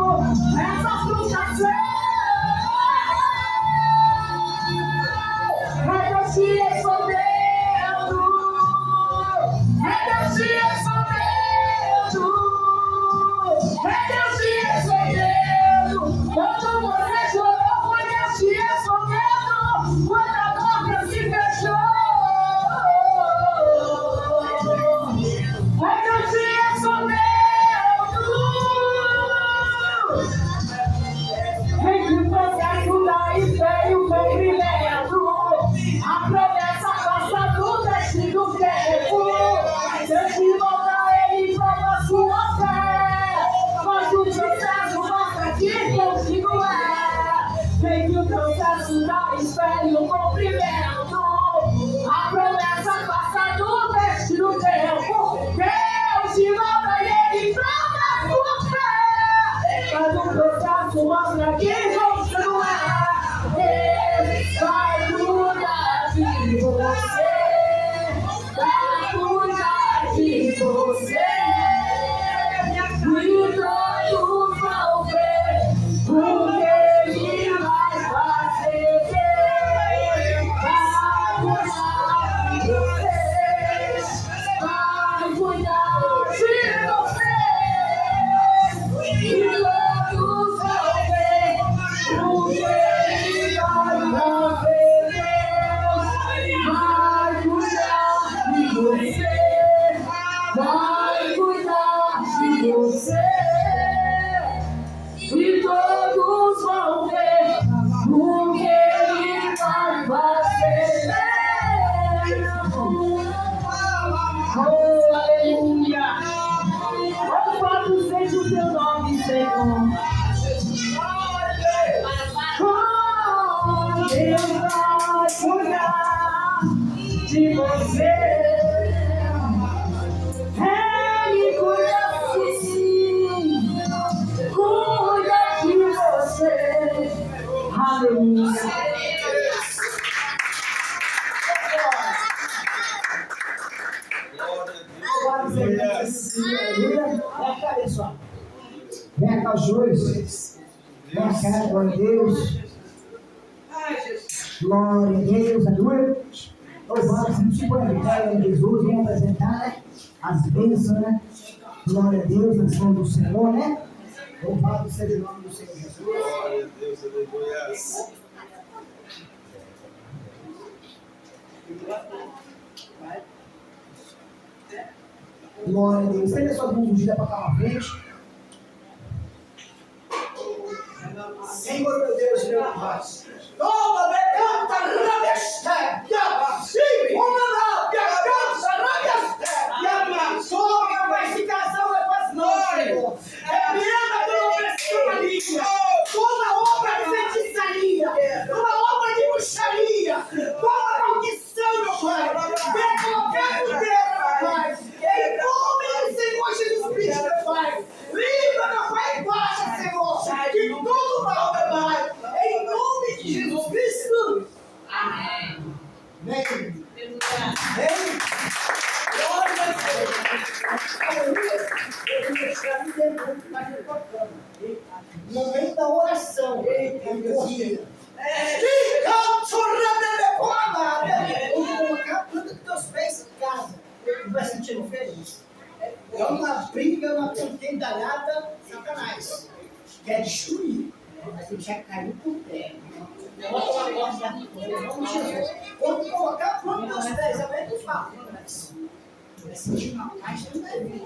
Aleluia. Vem cá, pessoal. Vem cá, os dois. Vem cá, glória a Deus. Glória a Deus, aleluia. Louvado seja o Senhor, glória a Jesus. Vamos apresentar, né? As bênçãos, né? Glória a Deus, nas mãos do Senhor, né? Louvado seja o nome do Senhor Jesus. Glória a Deus, aleluia. Glória a Deus. Estende as suas mãos ungidas para cá na frente. Senhor, meu Deus, meu Pai. Toma, me canta, rabesté, yaba, sim, uma canta, rabesté, yaba, toma, mas esse casal é para as mãos, Senhor. Repreenda toda opressão maligna, toda obra de feitiçaria, toda obra de bruxaria, toda maldição, meu Pai. Vem colocar no dedo, meu Pai. Em nome do Senhor Jesus Cristo, meu Pai. Livra, meu Pai, baixa, Senhor, de todo mal, meu Pai. Em nome de Jesus Cristo. Amém. Amém. Amém. Glória a Deus. Aleluia. No momento da oração, eu corria. Vamos colocar a planta dos teus pés em casa. Tu vai sentir feliz. É uma briga, uma contendalhada, Satanás. Quer destruir. Mas ele já caiu por terra. Bota uma porta da vitória. Vamos, Jesus. Quando colocar a planta dos teus pés, aumenta os papéis. Tu vai sentir uma paz tão grande.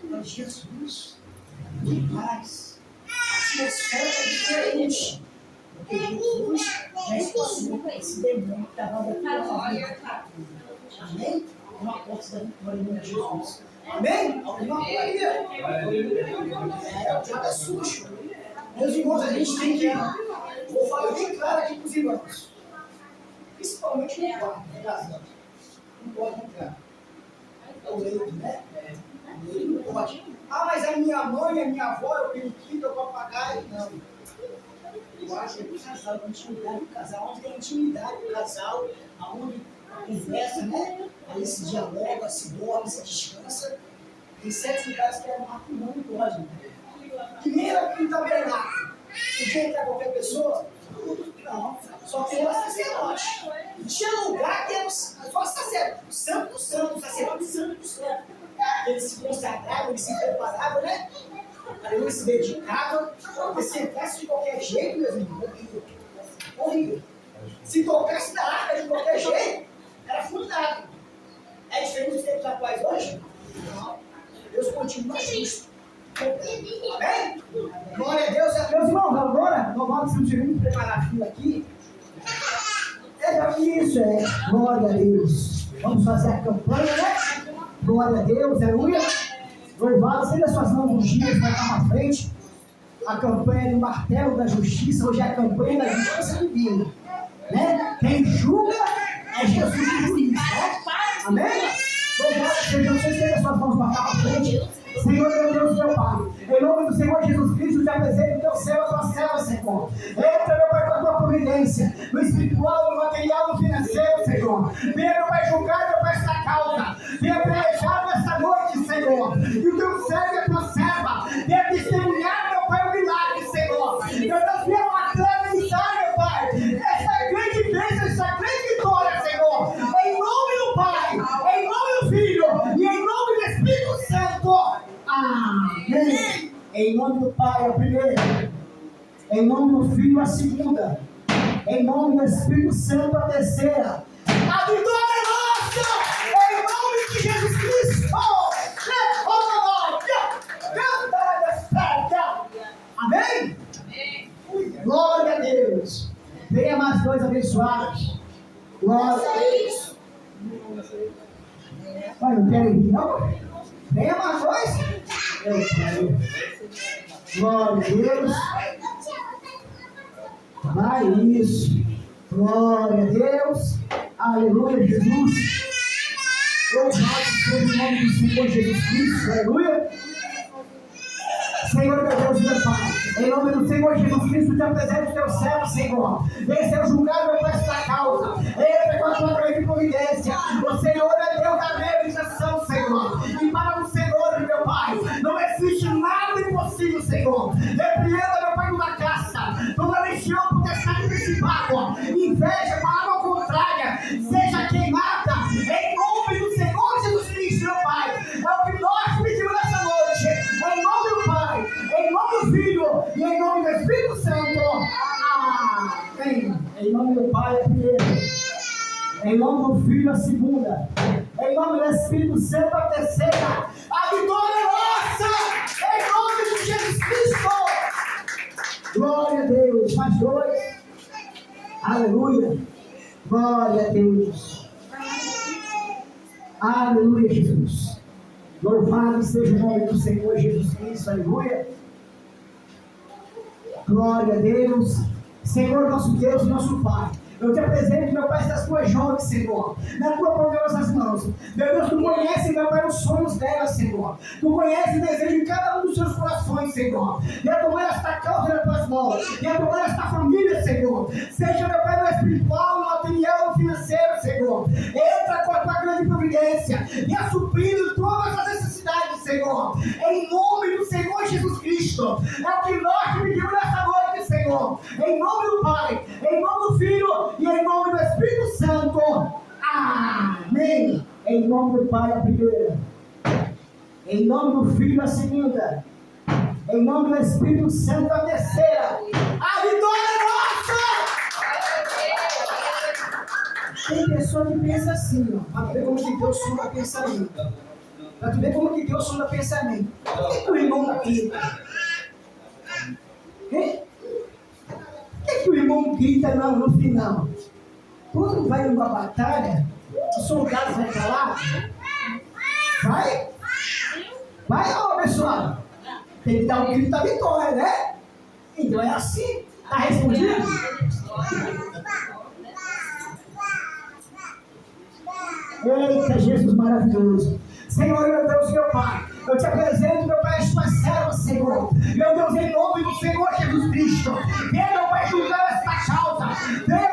Mas Jesus, em paz. A atmosfera é diferente. Porque Jesus já expulsou esse demônio que estava dentro. Amém? Uma porta da vitória em nome de Jesus. Amém? Alguma glória. O diabo é sujo. Meus irmãos, a gente tem que. Vou falar bem claro aqui para os irmãos. Principalmente no quarto, né, casado? Não pode entrar. É o leito, né? O leito não pode. Ah, mas a minha mãe, a minha avó, eu periquito, eu papagaio. Não. Eu acho que é do casal, a intimidade do casal, onde tem intimidade do casal, aonde conversa, né? Aí se dialoga, se dorme, se descansa. Tem certos lugares que é marco não pode. Que nem aqui no tabernáculo. Podia entrar qualquer pessoa? Não, só tem o sacerdote. Tinha lugar que era só sacerdote. O santo do santo, o sacerdote santo do santo. Eles se consagravam, eles se preparavam, né? Eles se dedicavam. Porque se entrasse de qualquer jeito, meus irmãos, horrível. Horrível. Se tocasse na arca de qualquer jeito, era fundado. É diferente dos tempos atuais hoje? Não. Deus continua justo. Amém? Glória a Deus. Meus irmãos, agora, louvado seja o Senhor, vamos preparar a fila aqui. Isso, glória a Deus. Vamos fazer a campanha, né? Glória a Deus, aleluia. Louvado seja as suas mãos ungidas para cá na frente. A campanha do martelo da justiça, hoje é a campanha da justiça divina. Né? Quem julga é Jesus o juiz, né? Amém? Louvado seja vocês, estenda as suas mãos para cá na frente. Senhor, meu Deus, meu Pai, em nome do Senhor Jesus Cristo, te apresento o teu céu, a tua serva, Senhor. Entra, meu Pai, com a tua providência, no espiritual, no material, no financeiro, Senhor. Venha, meu Pai, julgar, meu Pai, esta causa. Venha pelejar nesta noite, Senhor. E o teu servo e a tua serva, venha testemunhar, meu Pai, o milagre, Senhor. Meu Deus, venha materializar, meu Pai, essa grande bênção, essa grande vitória, Senhor. Em nome do Pai, em nome do Filho e em nome do Espírito Santo. Amém. Em nome do Pai, a primeira. Em nome do Filho, a segunda. Em nome do Espírito Santo, a terceira. A vitória é nossa! Em nome de Jesus Cristo! Amém? Glória a Deus. Venha mais dois abençoados. Glória a Deus. Vai, não querem vir, não? Venha mais dois. Glória a Deus. Vai, isso. Glória a Deus. Aleluia, Jesus. Louvado seja o nome do Senhor Jesus Cristo. Aleluia. Senhor, meu Deus, meu Pai, em nome do Senhor Jesus Cristo, te apresento o teu servo, Senhor. Vem ser julgado por esta causa. Entra com a tua grande providência. O Senhor é Deus da realização, Senhor. Filho a segunda. Em nome do Espírito Santo a terceira. A vitória é nossa! Em nome de Jesus Cristo! Glória a Deus. Mais dois. Aleluia. Glória a Deus. Aleluia, Jesus. Louvado seja o nome do Senhor Jesus Cristo. Aleluia. Glória a Deus. Senhor, nosso Deus e nosso Pai. Eu te apresento, meu Pai, essas tuas jovens, Senhor, na tua poderosas mãos. Meu Deus, tu conhece, meu Pai, os sonhos delas, Senhor. Tu conhece o desejo de cada um dos seus corações, Senhor. E a tomar esta causa nas tuas mãos. E a tomar esta família, Senhor. Seja, meu Pai, no espiritual, no material, no financeiro, Senhor. Entra com a tua grande providência. E a suprindo todas as necessidades, Senhor. Em nome do Senhor Jesus Cristo. É o que nós te pedimos nessa noite, Senhor. Em nome do Pai, em nome do Filho e em nome do Espírito Santo. Amém. Em nome do Pai a primeira. Em nome do Filho a segunda. Em nome do Espírito Santo a terceira. A vitória é nossa! Tem pessoa que pensa assim, ó. Para ver como que Deus sonda pensamento. Para tu ver como que Deus sonda pensamento. Por que o irmão grita? Por que o irmão grita no final? Quando vai numa batalha, o soldado vai falar? Vai? Vai, ó, pessoal. Tem que dar um grito da vitória, né? Então é assim. Tá respondido? Eita, Jesus maravilhoso. Senhor, meu Deus, meu Pai, eu te apresento, meu Pai, as tuas servas, Senhor. Meu Deus, em nome do Senhor Jesus Cristo. Venha, meu Pai, julgar esta causa. Venha,